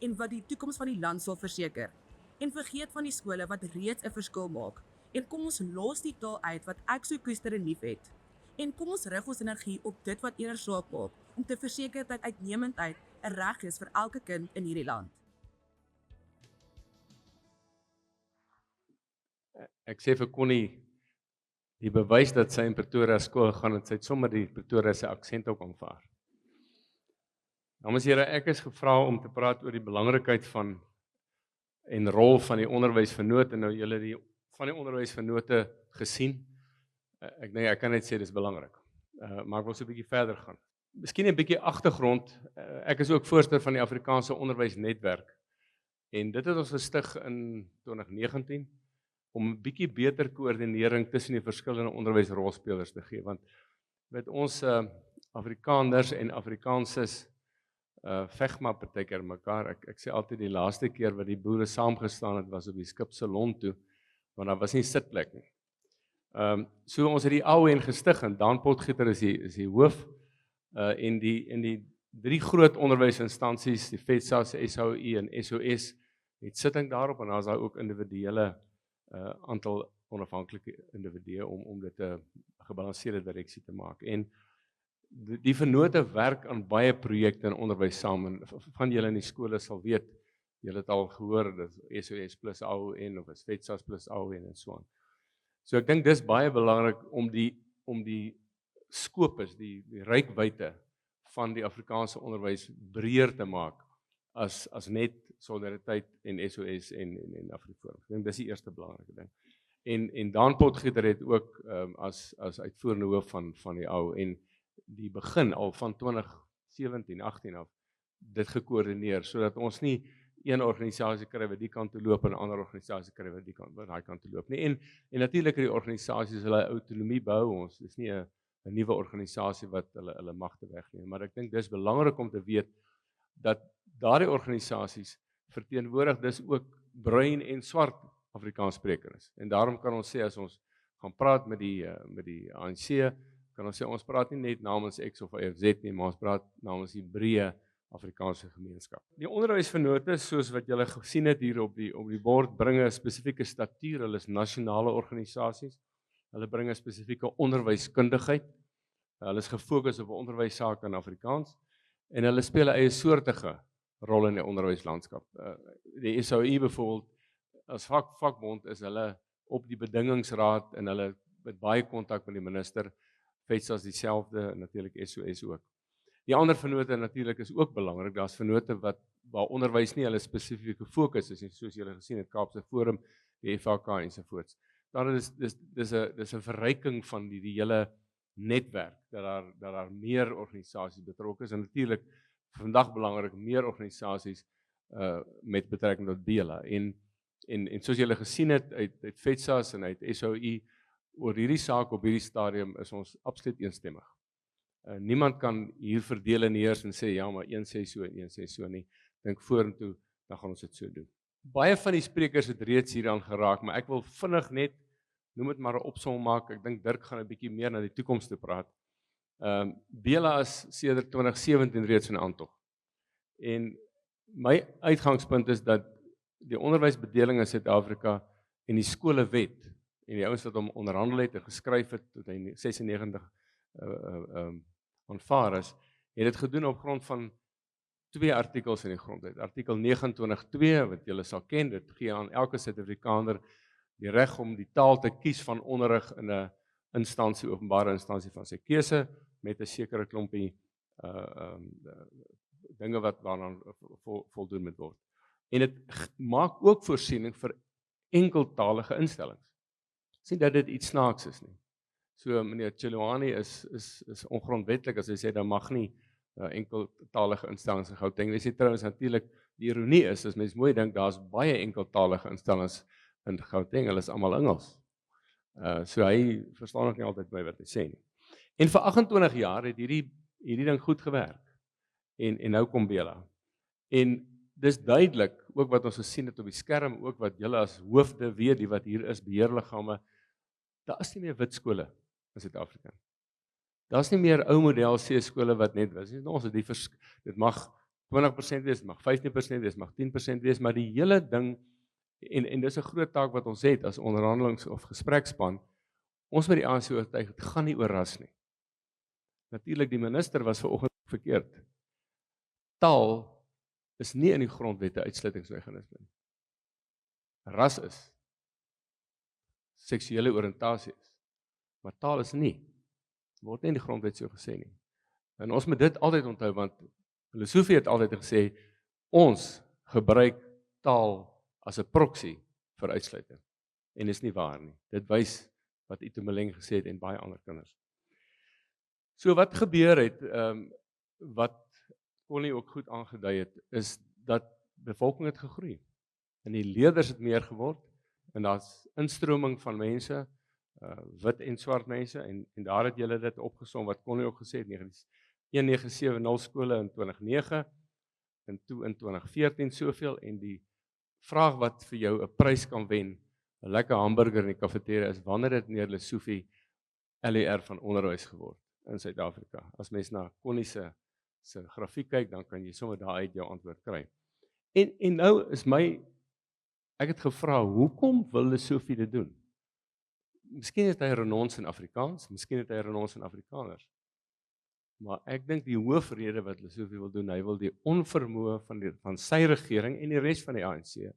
en wat die toekoms van die land sal verseker. En vergeet van die skole wat reeds 'n verskil maak. En kom ons los die taal uit wat ek so koester en liefhet. En kom ons rig ons energie op dit wat eerder saak maak, om te verseker dat uitnemendheid 'n reg is vir elke kind in hierdie land. Ek sê vir Connie, die bewys dat sy in Pretoria skool gaan het, sy het sommer die Pretoria se aksent ook aanvaar. Dames en here, ek is gevra om te praat oor die belangrikheid van en rol van die onderwysvernote. Nou julle die van die onderwysvernote gesien. Ek dink ek kan net sê dis belangrik. Maar ek wil so 'n bietjie verder gaan. Miskien 'n bietjie agtergrond. Ek is ook voorsteur van die Afrikaanse onderwysnetwerk. En dit het ons gestig in 2019 om 'n bietjie beter koördinering tussen die verskillende onderwysrolspelers te gee, want met ons Afrikaners en Afrikaanses veg maar partykeer mekaar. Ek sê altyd die laaste keer wat die boere saamgestaan het was op die skip Toekoms, want daar was nie sitplek nie. So ons het die AON gestig en Dan Potgieter is die hoof en die drie groot onderwysinstansies, die FETSA, SOE en SOS, het sitting daarop en daar's daar ook individuele aantal onafhanklike individue om dit 'n gebalanseerde direksie te maak. En die vennote werk aan baie projekte in onderwys saam en van julle in die skole sal weet, julle het al gehoor, dit is SOS plus AON of is FETSA plus AON en so aan. So ek dink dis baie belangrik om die skopes, die reikwyte van die Afrikaanse onderwys breër te maak as net solidariteit en SOS en Afriforum. Ek dink dis die eerste belangrike ding. En Dan Potgieter het ook as uitvoerende hoof van die ou en die begin al van 2017, 18 af dit gekoördineer sodat ons nie een organisasie kry wat die kant toe loop en 'n ander organisasie kry wat daai kant toe loop nie. En natuurlik die organisasies hulle autonomie behou ons. Dis nie 'n nuwe organisasie wat hulle magte wegneem, maar ek dink dis belangrik om te weet dat daardie organisasies verteenwoordig dis ook bruin en swart Afrikaanssprekers. En daarom kan ons sê as ons gaan praat met die ANC, kan ons sê ons praat nie net namens X of YZ nie, maar ons praat namens die breë Afrikaanse gemeenskap. Die onderwysvennote, soos wat julle gesien het hier op die bord, bring 'n spesifieke statuur. Hulle is nasionale organisasies. Hulle bring 'n spesifieke onderwyskundigheid. Hulle is gefokus op onderwyssake in Afrikaans en hulle speel 'n eie soortige rol in die onderwyslandskap. Die SOE byvoorbeeld as vakbond is hulle op die bedingingsraad en hulle met baie kontak met die minister. FETSA dieselfde en natuurlik SOS ook. Die ander vennote natuurlik is ook belangrik. Daar's vennote waar onderwys nie hulle spesifieke fokus is nie, soos julle gesien het, Kaapse Forum, die FHK ensovoorts. Daar dis 'n verryking van die hele netwerk dat daar meer organisasies betrokke is en natuurlik vandag belangrik meer organisasies met betrekking tot Bela en soos julle gesien het uit FETSA's en uit SOE oor hierdie saak op hierdie stadium is ons absoluut eensstemmig. Niemand kan hier verdeel en heers en sê ja, maar een sê so en een sê so nie. Dink vorentoe, dan gaan ons dit so doen. Baie van die sprekers het reeds hieraan geraak, maar ek wil vinnig net noem dit maar 'n opsom maak. Ek dink Dirk gaan 'n bietjie meer na die toekoms toe praat. Bela is sedert 2017 reeds in aantog. En my uitgangspunt is dat die onderwysbedeling in Suid-Afrika en die skoolwet en die ouens wat hom onderhandel het en geskryf het tot hy 96 aanvaar is, het dit gedoen op grond van 2 artikels in die grondwet. Artikel 29.2 wat julle sal ken, dit gee aan elke Suid-Afrikaner die reg om die taal te kies van onderrig in 'n instansie, openbare instansie van sy keuse met 'n sekere klompie dinge wat waaraan voldoen moet word. En dit maak ook voorsiening vir enkeltalige instellings. Sien dat dit iets snaaks is nie. So meneer Chilwani is ongrondwetlik as hy sê dat mag nie enkeltalige instellings in Gauteng. Jy sê trouwens natuurlik die ironie is as mens mooi dink daar's baie enkeltalige instellings in Gauteng, hulle is almal Engels. So hy verstaan ook nie altyd by wat hy sê nie. En vir 28 jaar het hierdie ding goed gewerk. En nou kom Bela. En dis duidelik ook wat ons gesien het op die skerm, ook wat julle as hoofde weet, die wat hier is, beheerliggame, Daar is nie meer wit skole in Suid-Afrika. Daar is nie meer ou model C skole wat net was. Dit mag 20% wees, dit mag 15% wees, mag 10% wees, maar die hele ding, en dis 'n groot taak wat ons het as onderhandelings- of gesprekspan, ons met die ANC oortuig, het gaan nie oor ras nie. Natuurlik, die minister was vanoggend verkeerd. Taal is nie in die grondwette uitsluitingsmeganisme nie. Ras is. Seksuele oriëntasie is. Maar taal is nie. Word nie in die grondwet so gesê nie. En ons moet dit altyd onthou, want filosofie het altyd gesê, ons gebruik taal as 'n proxy vir uitsluiting. En dis nie waar nie. Dit wys wat Itumeleng gesê het en baie ander kinders. So wat gebeur het, wat Connie ook goed aangedui het, is dat bevolking het gegroei. En die leerders het meer geword, en daar's instroming van mense, wit en swart mense, en daar het julle dit opgesom, wat Connie ook gesê het, 1970 skole in 2009, en toe in 2014 soveel, en die vraag wat vir jou 'n prys kan wen, 'n lekker hamburger in die kafeteria, is wanneer het meneer Lesofie LER van onderwys geword in Suid-Afrika. As mens na Connie se grafiek kyk, dan kan jy sommer daar uit jou antwoord kry. En nou is ek het gevra, hoekom wil Lesofie dit doen? Miskien het hy renons in Afrikaans, miskien het hy renons in Afrikaners. Maar ek dink die hoofrede wat Lesofie wil doen, hy wil die onvermoë van sy regering en die res van die ANC,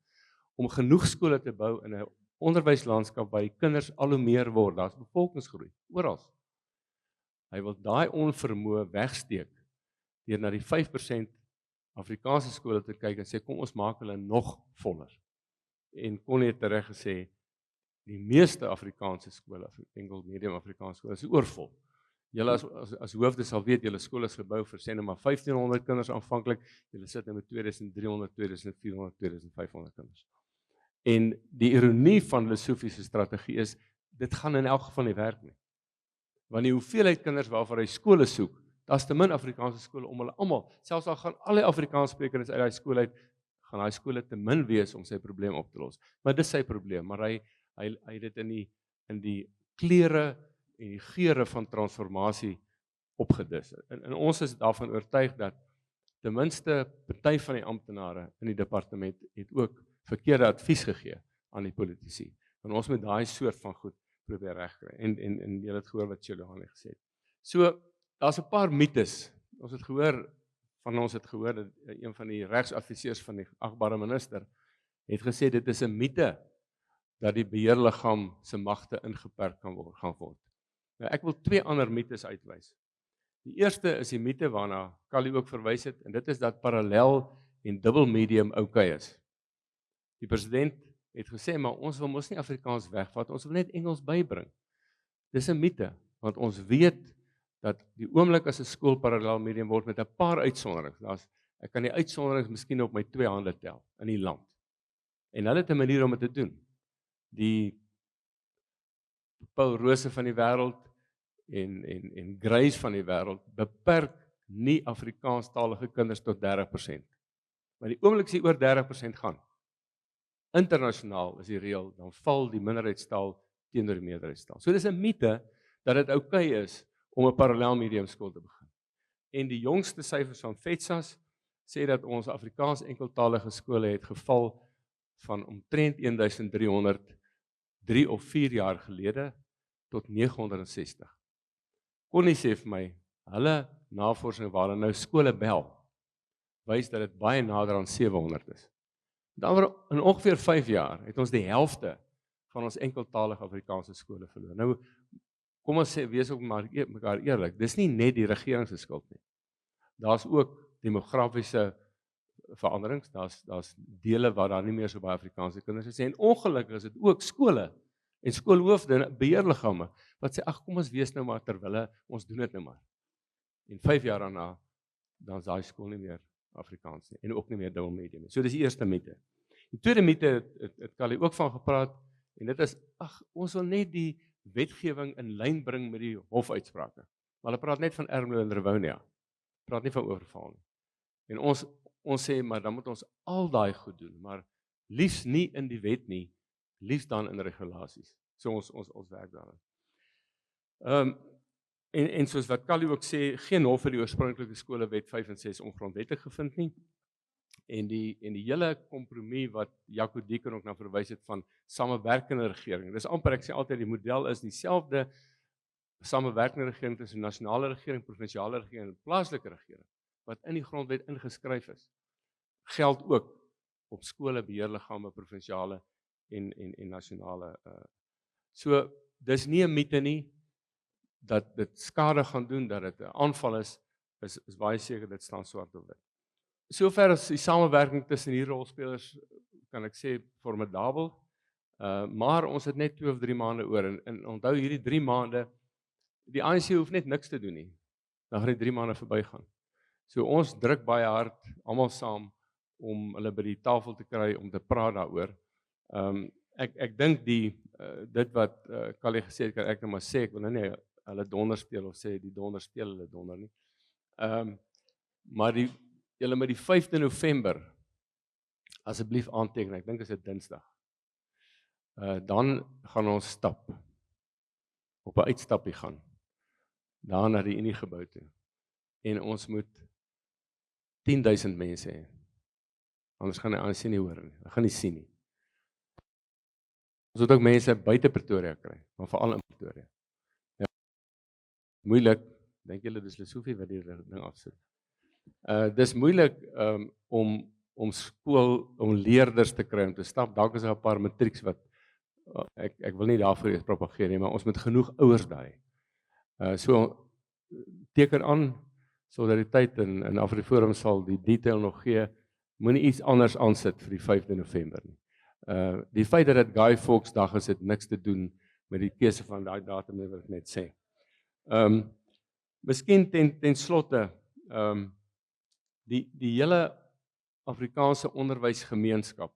om genoeg skole te bou in 'n onderwyslandskap waar die kinders al hoe meer word, daar's bevolkingsgroei, oral. Hy wil daai onvermoë wegsteek, deur na die 5% Afrikaanse skole te kyk en sê, kom ons maak hulle nog voller. En Connie het reg gesê, die meeste Afrikaanse skole, enkel medium Afrikaanse skole, is oorvol. Julle as hoofde sal weet, julle skool is gebou vir sê nou maar 1500 kinders aanvanklik, julle sit nou met 2300, 2400, 2500 kinders. En die ironie van Lesofie se strategie is, dit gaan in elk geval nie werk nie. Want die hoeveelheid kinders waarvoor hy skole soek, daar's te min Afrikaanse skole om hulle almal, selfs al gaan alle Afrikaanssprekers uit daai skool uit, gaan daai skole te min wees om sy probleem op te los. Maar dis sy probleem, maar hy het dit in die kleure en die geure van transformasie opgedis. En ons is daarvan oortuig dat ten minste party van die amptenare in die departement het ook verkeerde advies gegee aan die politici. En ons moet daai soort van goed probeer regkry. En julle het gehoor wat Juliane gesê het. So, daar's 'n paar mites. Ons het gehoor dat een van die regsadviseurs van die agbare minister het gesê dit is 'n mite dat die beheerliggaam se magte ingeperk gaan word. Nou, ek wil 2 ander mites uitwys. Die eerste is die mite waarna Callie ook verwys het, en dit is dat parallel en dubbel medium oukei is. Die president het gesê, maar ons wil mos nie Afrikaans wegvat, ons wil net Engels bybring. Dis 'n mite, want ons weet dat die oomblik as 'n skool parallel medium word met 'n paar uitsonderings. Ek kan die uitsonderings miskien op my 2 hande tel in die land. En hulle het 'n manier om dit te doen. Die Paul Rose van die wêreld en Grace van die wêreld beperk nie Afrikaanstalige kinders tot 30%. Maar die oomblik as jy oor 30% gaan, internasionaal is die reël, dan val die minderheidstaal teenoor die meerderheidstaal. So dis 'n mite dat dit oukei is om 'n parallel medium skool te begin. En die jongste syfers van FETSAS sê dat ons Afrikaans enkeltalige skole het geval van omtrent 1300 3 of 4 jaar gelede tot 960. Connie sê vir my, hulle navorsing waar hulle nou skole bel, wys dat dit baie nader aan 700 is. Dan in ongeveer 5 jaar het ons die helfte van ons enkeltalige Afrikaanse skole verloor. Nou, kom ons sê, wees ook maar mekaar eerlik, dis nie net die regering se skuld nie. Daar's ook demografiese veranderings, daar's dele waar daar nie meer so baie Afrikaanse kinders is, en ongelukkig is dit ook skole en skoolhoofde en beheerliggame, wat sê, ag kom ons wees nou maar terwille, ons doen dit nou maar. En 5 jaar daarna, dan is daai skool nie meer Afrikaans nie, en ook nie meer dubbel medium nie. So dis die eerste mite. Die tweede mite het Callie ook van gepraat, en dit is, ons wil net die wetgewing in lyn bring met die hofuitsprake. Maar hulle praat net van Ermelo en Rivonia, praat nie van oorval nie. En ons sê, maar dan moet ons al daai goed doen, maar liefs nie in die wet nie, liefs dan in regulasies. So ons werk daaraan. En soos wat Kali ook sê, geen hof het die oorspronklike skolewet 5 en 6 ongrondwettig gevind nie. En die hele kompromie wat Jaco Deeken ook na verwys het van samewerkende regering. Dis amper, ek sê altyd, die model is dieselfde samewerkende regering tussen nasionale regering, provinsiale regering en plaaslike regering, wat in die grondwet ingeskryf is. Geld ook op skole, beheerliggame, provinsiale en nasionale. So, dis nie 'n mite nie, dat dit skade gaan doen, dat dit 'n aanval is baie seker, dit staan swart op wit. Sover as die samewerking tussen die rolspelers, kan ek sê, formidabel, maar ons het net 2 of 3 maande oor, en onthou hierdie 3 maande, die ANC hoef net niks te doen nie, dan gaan die 3 maande verbygaan. So ons druk baie hard, almal saam, om hulle by die tafel te kry, om te praat daaroor. Ek dink dit wat Kali gesê het, kan ek nou maar sê, ek wil nou nie hulle donder speel of sê die donder speel hulle donder nie. Maar julle met die 5de November, asseblief aanteken, ek dink is dit Dinsdag, dan gaan ons stap, op 'n uitstappie gaan, daar na die Uniegebou toe, en ons moet 10.000 mense hê, anders gaan die ANC nie hoor nie, hulle gaan nie sien nie. Ons moet ook mense buite Pretoria kry, maar veral in Pretoria. Ja. Moeilik, dink julle dis Lesofie wat die ding afsit. Dis moeilik om leerders te kry om te stap. Dalk is daar 'n paar matrieks wat ek wil nie daarvoor propageer nie, maar ons moet genoeg ouers daai. So teken aan solidariteit en Afriforum sal die detail nog gee. Moenie iets anders aansit vir die 5de November nie. Die feit dat dit Guy Fawkes Dag is, het niks te doen met die keuse van daai datum, wil ek net sê. Miskien ten slotte, die hele Afrikaanse onderwysgemeenskap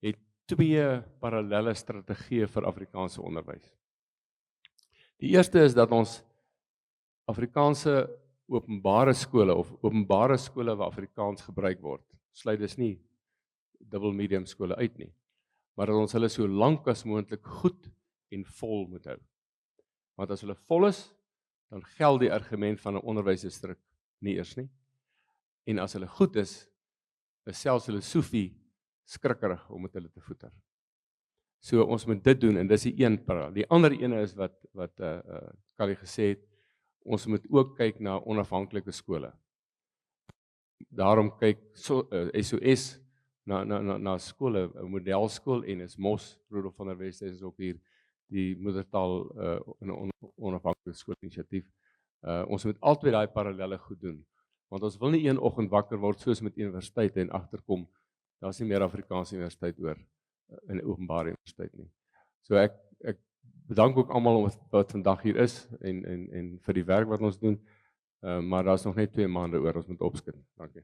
het 2 parallelle strategieë vir Afrikaanse onderwys. Die eerste is dat ons Afrikaanse openbare skole of openbare skole waar Afrikaans gebruik word, sluit dus nie dubbel medium skole uit nie, maar dat ons hulle so lank as moontlik goed en vol moet hou. Want as hulle vol is, dan geld die argument van 'n onderwysdistrik nie eers nie. En as hulle goed is selfs hulle sofie skrikkerig om met hulle te voeter. So ons moet dit doen, en dis die een parallel. Die ander ene is wat Kali gesê het, ons moet ook kyk na onafhanklike skole. Daarom kyk SOS na skole, 'n modelskool, en is Mos, Rudolf van der Westhuizen is ook hier, die moedertaal in 'n onafhanklike skoolinisiatief. Ons moet altyd daai parallelle goed doen, want ons wil nie een oggend wakker word soos met universiteite en agterkom, daar's nie meer Afrikaanse universiteit oor in 'n openbare universiteit nie. So ek bedank ook almal wat vandag hier is en vir die werk wat ons doen, maar daar's nog net 2 maande oor, ons moet opskit. Dankie.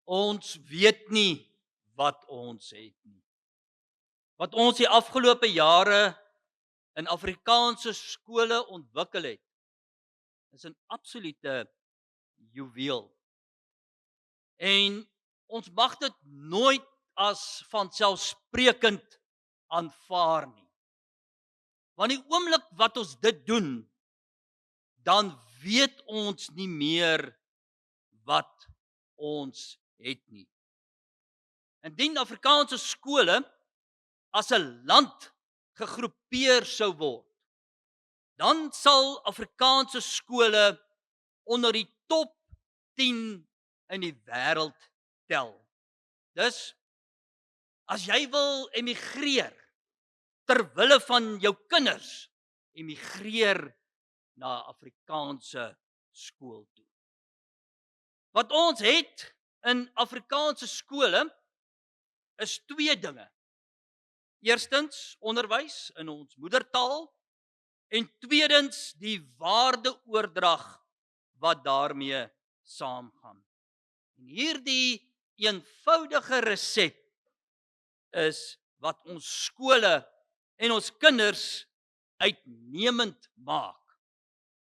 Ons weet nie wat ons het nie. Wat ons die afgelope jare in Afrikaanse skole ontwikkel het, is 'n absolute juweel. En ons mag dit nooit as vanselfsprekend aanvaar nie. Want die oomblik wat ons dit doen, dan weet ons nie meer wat ons het nie. Indien Afrikaanse skole as 'n land gegroepeer sou word, dan sal Afrikaanse skole onder die top 10 in die wêreld tel. Dus as jy wil emigreer ter wille van jou kinders, emigreer na Afrikaanse skool toe. Wat ons het in Afrikaanse skole is twee dinge. Eerstens onderwys in ons moedertaal en tweedens die waardeoordrag wat daarmee saamgaan. En hierdie eenvoudige resep is wat ons skole en ons kinders uitnemend maak.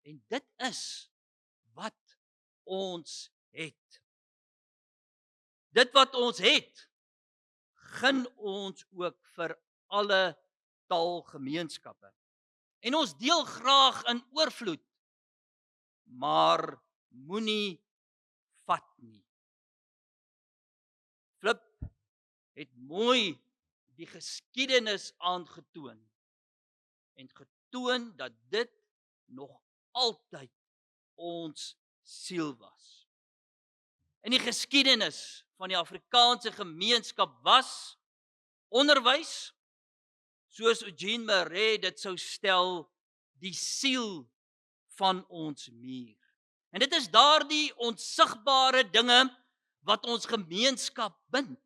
En dit is wat ons het. Dit wat ons het, gun ons ook vir alle taalgemeenskappe. En ons deel graag in oorvloed, maar moenie vat nie. Flip het mooi die geskiedenis aangetoon en getoon dat dit nog altyd ons siel was. In die geskiedenis van die Afrikaanse gemeenskap was onderwys, soos Eugene Marais dit sou stel, die siel van ons muur. En dit is daardie onsigbare dinge wat ons gemeenskap bind.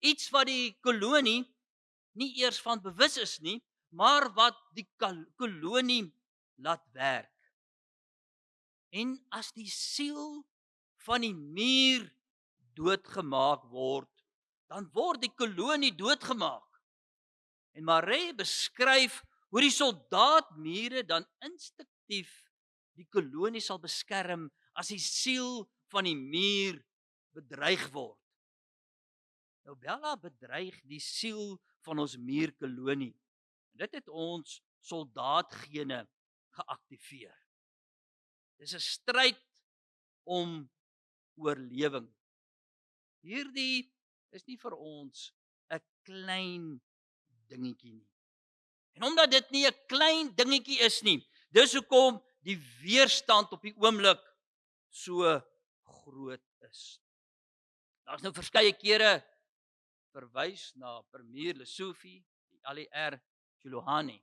Iets wat die kolonie nie eers van bewus is nie, maar wat die kolonie laat werk. En as die siel van die muur doodgemaak word, dan word die kolonie doodgemaak. En Marais beskryf hoe die soldaatmure dan instinktief die kolonie sal beskerm as die siel van die muur bedreig word. Nou Bela bedreig die siel van ons muurkolonie. Dit het ons soldaatgene geaktiveer. Dis 'n stryd om oorlewing. Hierdie is nie vir ons 'n klein dingetjie nie. En omdat dit nie 'n klein dingetjie is nie, dis hoekom die weerstand op die oomblik so groot is. Daar's nou verskeie kere verwys na premier Lesofie, die ALR Chilohane.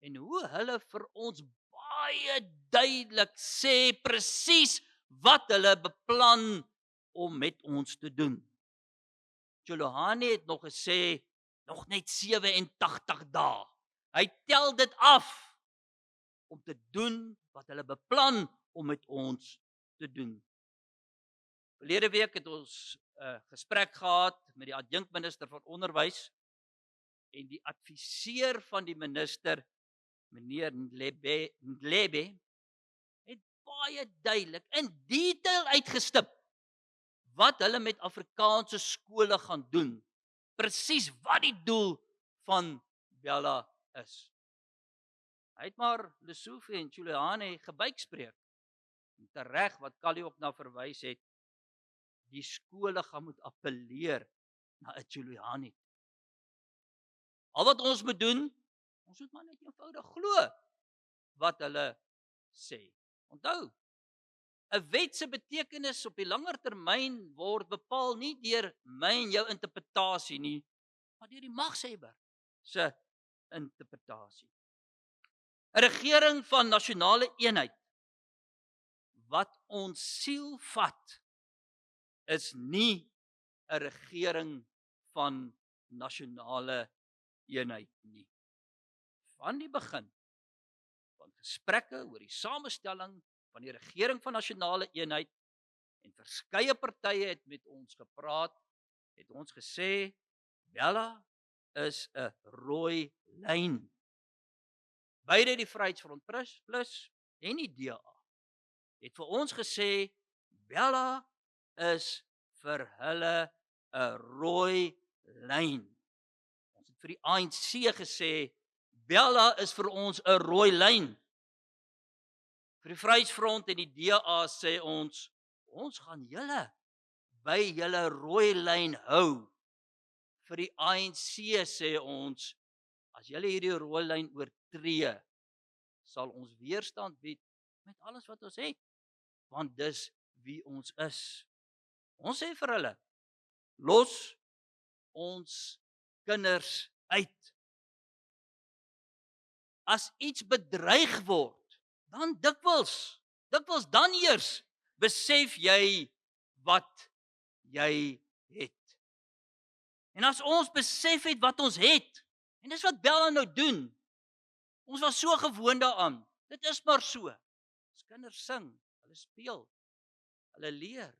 En hoe hulle vir ons baie duidelik sê presies wat hulle beplan om met ons te doen. Chilohane het nog gesê, nog net 87 dae. Hy tel dit af om te doen wat hulle beplan om met ons te doen. Verlede week het ons 'n gesprek gehad met die adjunkminister van onderwys en die adviseur van die minister, meneer Ndlebe, het baie duidelik in detail uitgestip wat hulle met Afrikaanse skole gaan doen. Presies wat die doel van Bela is. Hy het maar Lesofie en Chilohane gebuikspreek. En tereg wat Kali ook na verwys het, die skole gaan moet appeleer na 'n Chilohane. Al wat ons moet doen, ons moet maar net eenvoudig glo wat hulle sê. Onthou, 'n wet se betekenis op die langer termyn word bepaal nie deur my en jou interpretasie nie, maar deur die magshebber se interpretasie. 'n Regering van nasionale eenheid wat ons siel vat, is nie 'n regering van nasionale eenheid nie. Van die begin van gesprekke oor die samestelling van die regering van nasionale eenheid en verskeie partye het met ons gepraat, het ons gesê Bela is 'n rooi lyn. Beide die Vryheidsfront Plus en die DA het vir ons gesê Bela is vir hulle 'n rooi lyn. Ons het vir die ANC gesê Bela is vir ons 'n rooi lyn. Vir die Vryheidsfront en die DA sê ons gaan julle by julle rooi lyn hou. Vir die ANC sê ons, as julle hierdie rooi lyn oortree, sal ons weerstand bied met alles wat ons het, want dis wie ons is. Ons sê vir hulle, los ons kinders uit. As iets bedreig word, dan dikwels dan eers besef jy wat jy het. En as ons besef het wat ons het, en dis wat Bela nou doen, ons was so gewoond daaraan, dit is maar so. As kinders sing, hulle speel, hulle leer,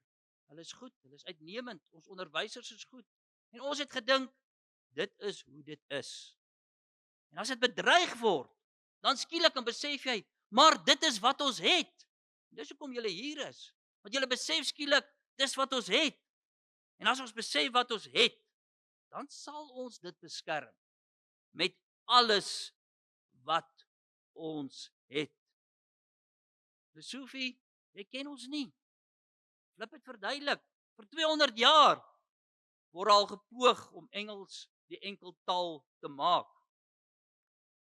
hulle is goed, hulle is uitnemend, ons onderwysers is goed. En ons het gedink, dit is hoe dit is. En as dit bedreig word, dan skielik dan besef jy, maar dit is wat ons het. Dis hoekom julle hier is, want julle besef skielik, dis wat ons het. En as ons besef wat ons het, dan sal ons dit beskerm met alles wat ons het. Sofie, jy ken ons nie. Flip het verduidelik, vir 200 jaar word al gepoog om Engels die enkeltaal te maak.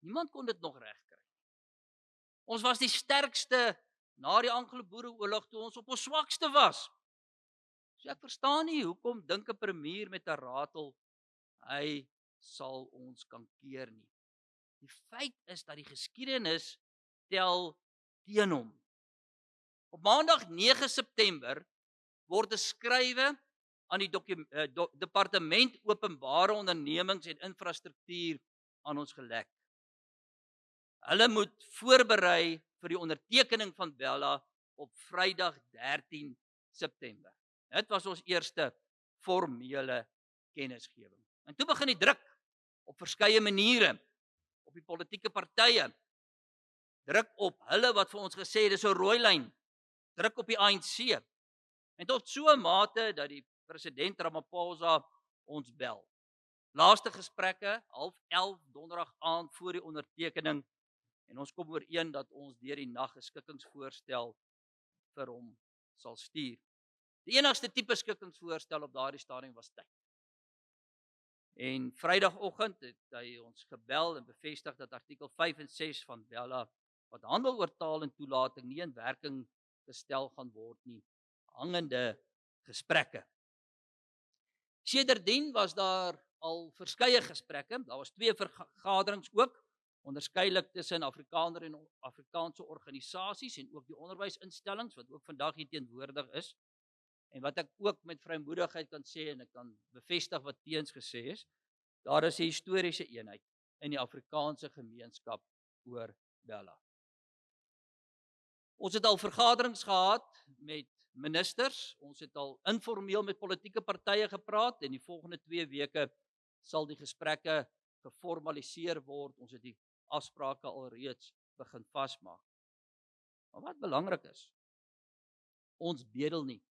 Niemand kon dit nog regkry. Ons was die sterkste na die Anglo-Boereoorlog toe ons op ons swakste was. So ek verstaan nie, hoekom dink 'n premier met 'n ratel, hy sal ons kan keer nie. Die feit is dat die geskiedenis tel teen hom. Op Maandag 9 September word 'n skrywe aan die Departement Openbare Ondernemings en Infrastruktuur aan ons gelek. Hulle moet voorberei vir die ondertekening van Bela op Vrydag 13 September. Dit was ons eerste formele kennisgewing. En toe begin die druk op verskeie maniere, op die politieke partye, druk op hulle wat vir ons gesê het, dis 'n rooi lyn, druk op die ANC, en tot so 'n mate dat die president Ramaphosa ons bel. Laaste gesprekke, 10:30 donderdag aand voor die ondertekening, en ons kom ooreen dat ons deur die nag 'n skikkingsvoorstel vir hom sal stuur. Die enigste tipe skikkingsvoorstel op daardie stadium was tyd. En Vrydagoggend het hy ons gebel en bevestig dat artikel 5 en 6 van Bela, wat handel oor taal en toelating, nie in werking gestel gaan word nie. Hangende gesprekke. Sedertdien was daar al verskeie gesprekke, daar was 2 vergaderings ook, onderskeidelik tussen Afrikaner en Afrikaanse organisasies en ook die onderwysinstellings wat ook vandag hier teenwoordig is. En wat ek ook met vrymoedigheid kan sê, en ek kan bevestig wat teens gesê is, daar is 'n historiese eenheid in die Afrikaanse gemeenskap oor Bela. Ons het al vergaderings gehad met ministers, ons het al informeel met politieke partye gepraat, en die volgende 2 weke sal die gesprekke geformaliseer word. Ons het die afsprake alreeds begin vasmaak. Maar wat belangrik is, ons bedel nie.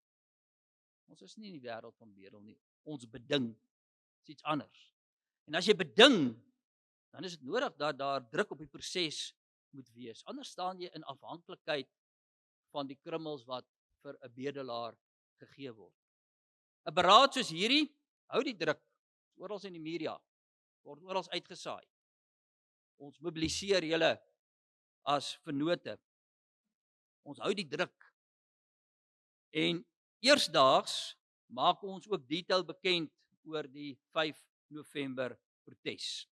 Ons is nie in die wêreld van bedel nie. Ons beding. Dit is iets anders. En as jy beding, dan is dit nodig dat daar druk op die proses moet wees. Anders staan jy in afhanklikheid van die krummels wat vir 'n bedelaar gegee word. 'n Beraad soos hierdie hou die druk oral in die media, word oral uitgesaai. Ons mobiliseer julle as vennote. Ons hou die druk. En eersdaags maak ons ook detail bekend oor die 5 November protes.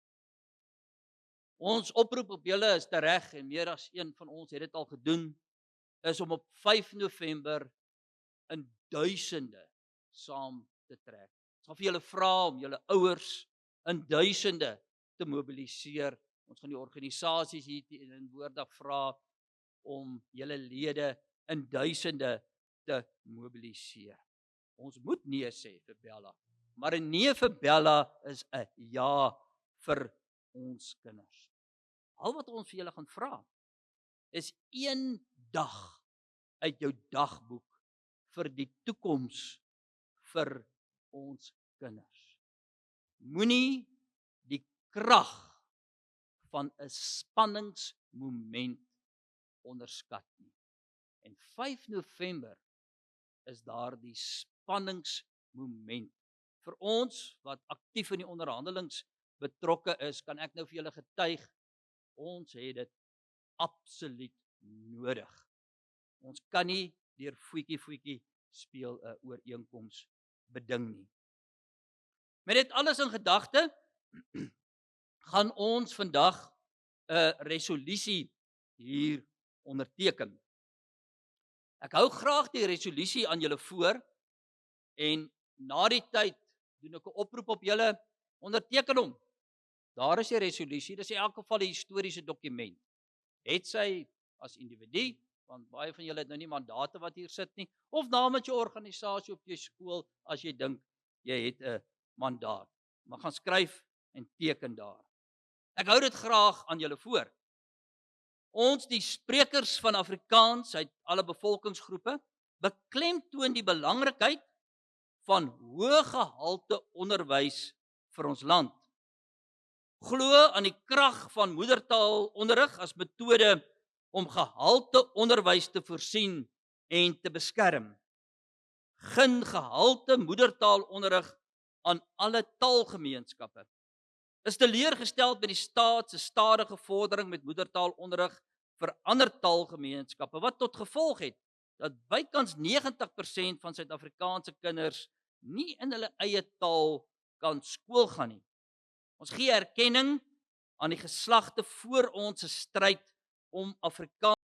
Ons oproep op julle is tereg, en meer as een van ons het dit al gedoen, is om op 5 November in duisende saam te trek. Ons gaan vir julle vra om julle ouers in duisende te mobiliseer. Ons gaan die organisasies hier teenwoordig vra om julle lede in duisende te mobiliseer. Ons moet nee sê vir Bela, maar 'n nee vir Bela is 'n ja vir ons kinders. Al wat ons vir julle gaan vra, is 1 dag uit jou dagboek vir die toekoms vir ons kinders. Moenie die krag van 'n spanningsmoment onderskat nie. En 5 November is daardie spanningsmoment. Vir ons wat aktief in die onderhandelings betrokke is, kan ek nou vir julle getuig, ons het dit absoluut nodig. Ons kan nie deur voetjie speel 'n ooreenkoms beding nie. Met dit alles in gedagte, gaan ons vandag 'n resolusie hier onderteken. Ek hou graag die resolusie aan julle voor en na die tyd doen ek 'n oproep op julle, onderteken hom. Daar is die resolusie, dis in elk geval 'n historiese dokument. Het sy as individu, want baie van julle het nou nie mandate wat hier sit nie, of namens jou organisasie op jou skool as jy dink jy het 'n mandaat. Maar gaan skryf en teken daar. Ek hou dit graag aan julle voor. Ons, die sprekers van Afrikaans uit alle bevolkingsgroepe, beklemtoon die belangrikheid van hoë gehalte onderwys vir ons land. Glo aan die krag van moedertaalonderrig as metode om gehalte onderwys te voorsien en te beskerm. Gun gehalte moedertaalonderrig aan alle taalgemeenskappe. Is teleurgestel met die staat se stadige vordering met moedertaalonderrig vir ander taalgemeenskappe, wat tot gevolg het dat bykans 90% van Suid-Afrikaanse kinders nie in hulle eie taal kan skool gaan nie. Ons gee erkenning aan die geslagte voor ons se stryd om Afrikaans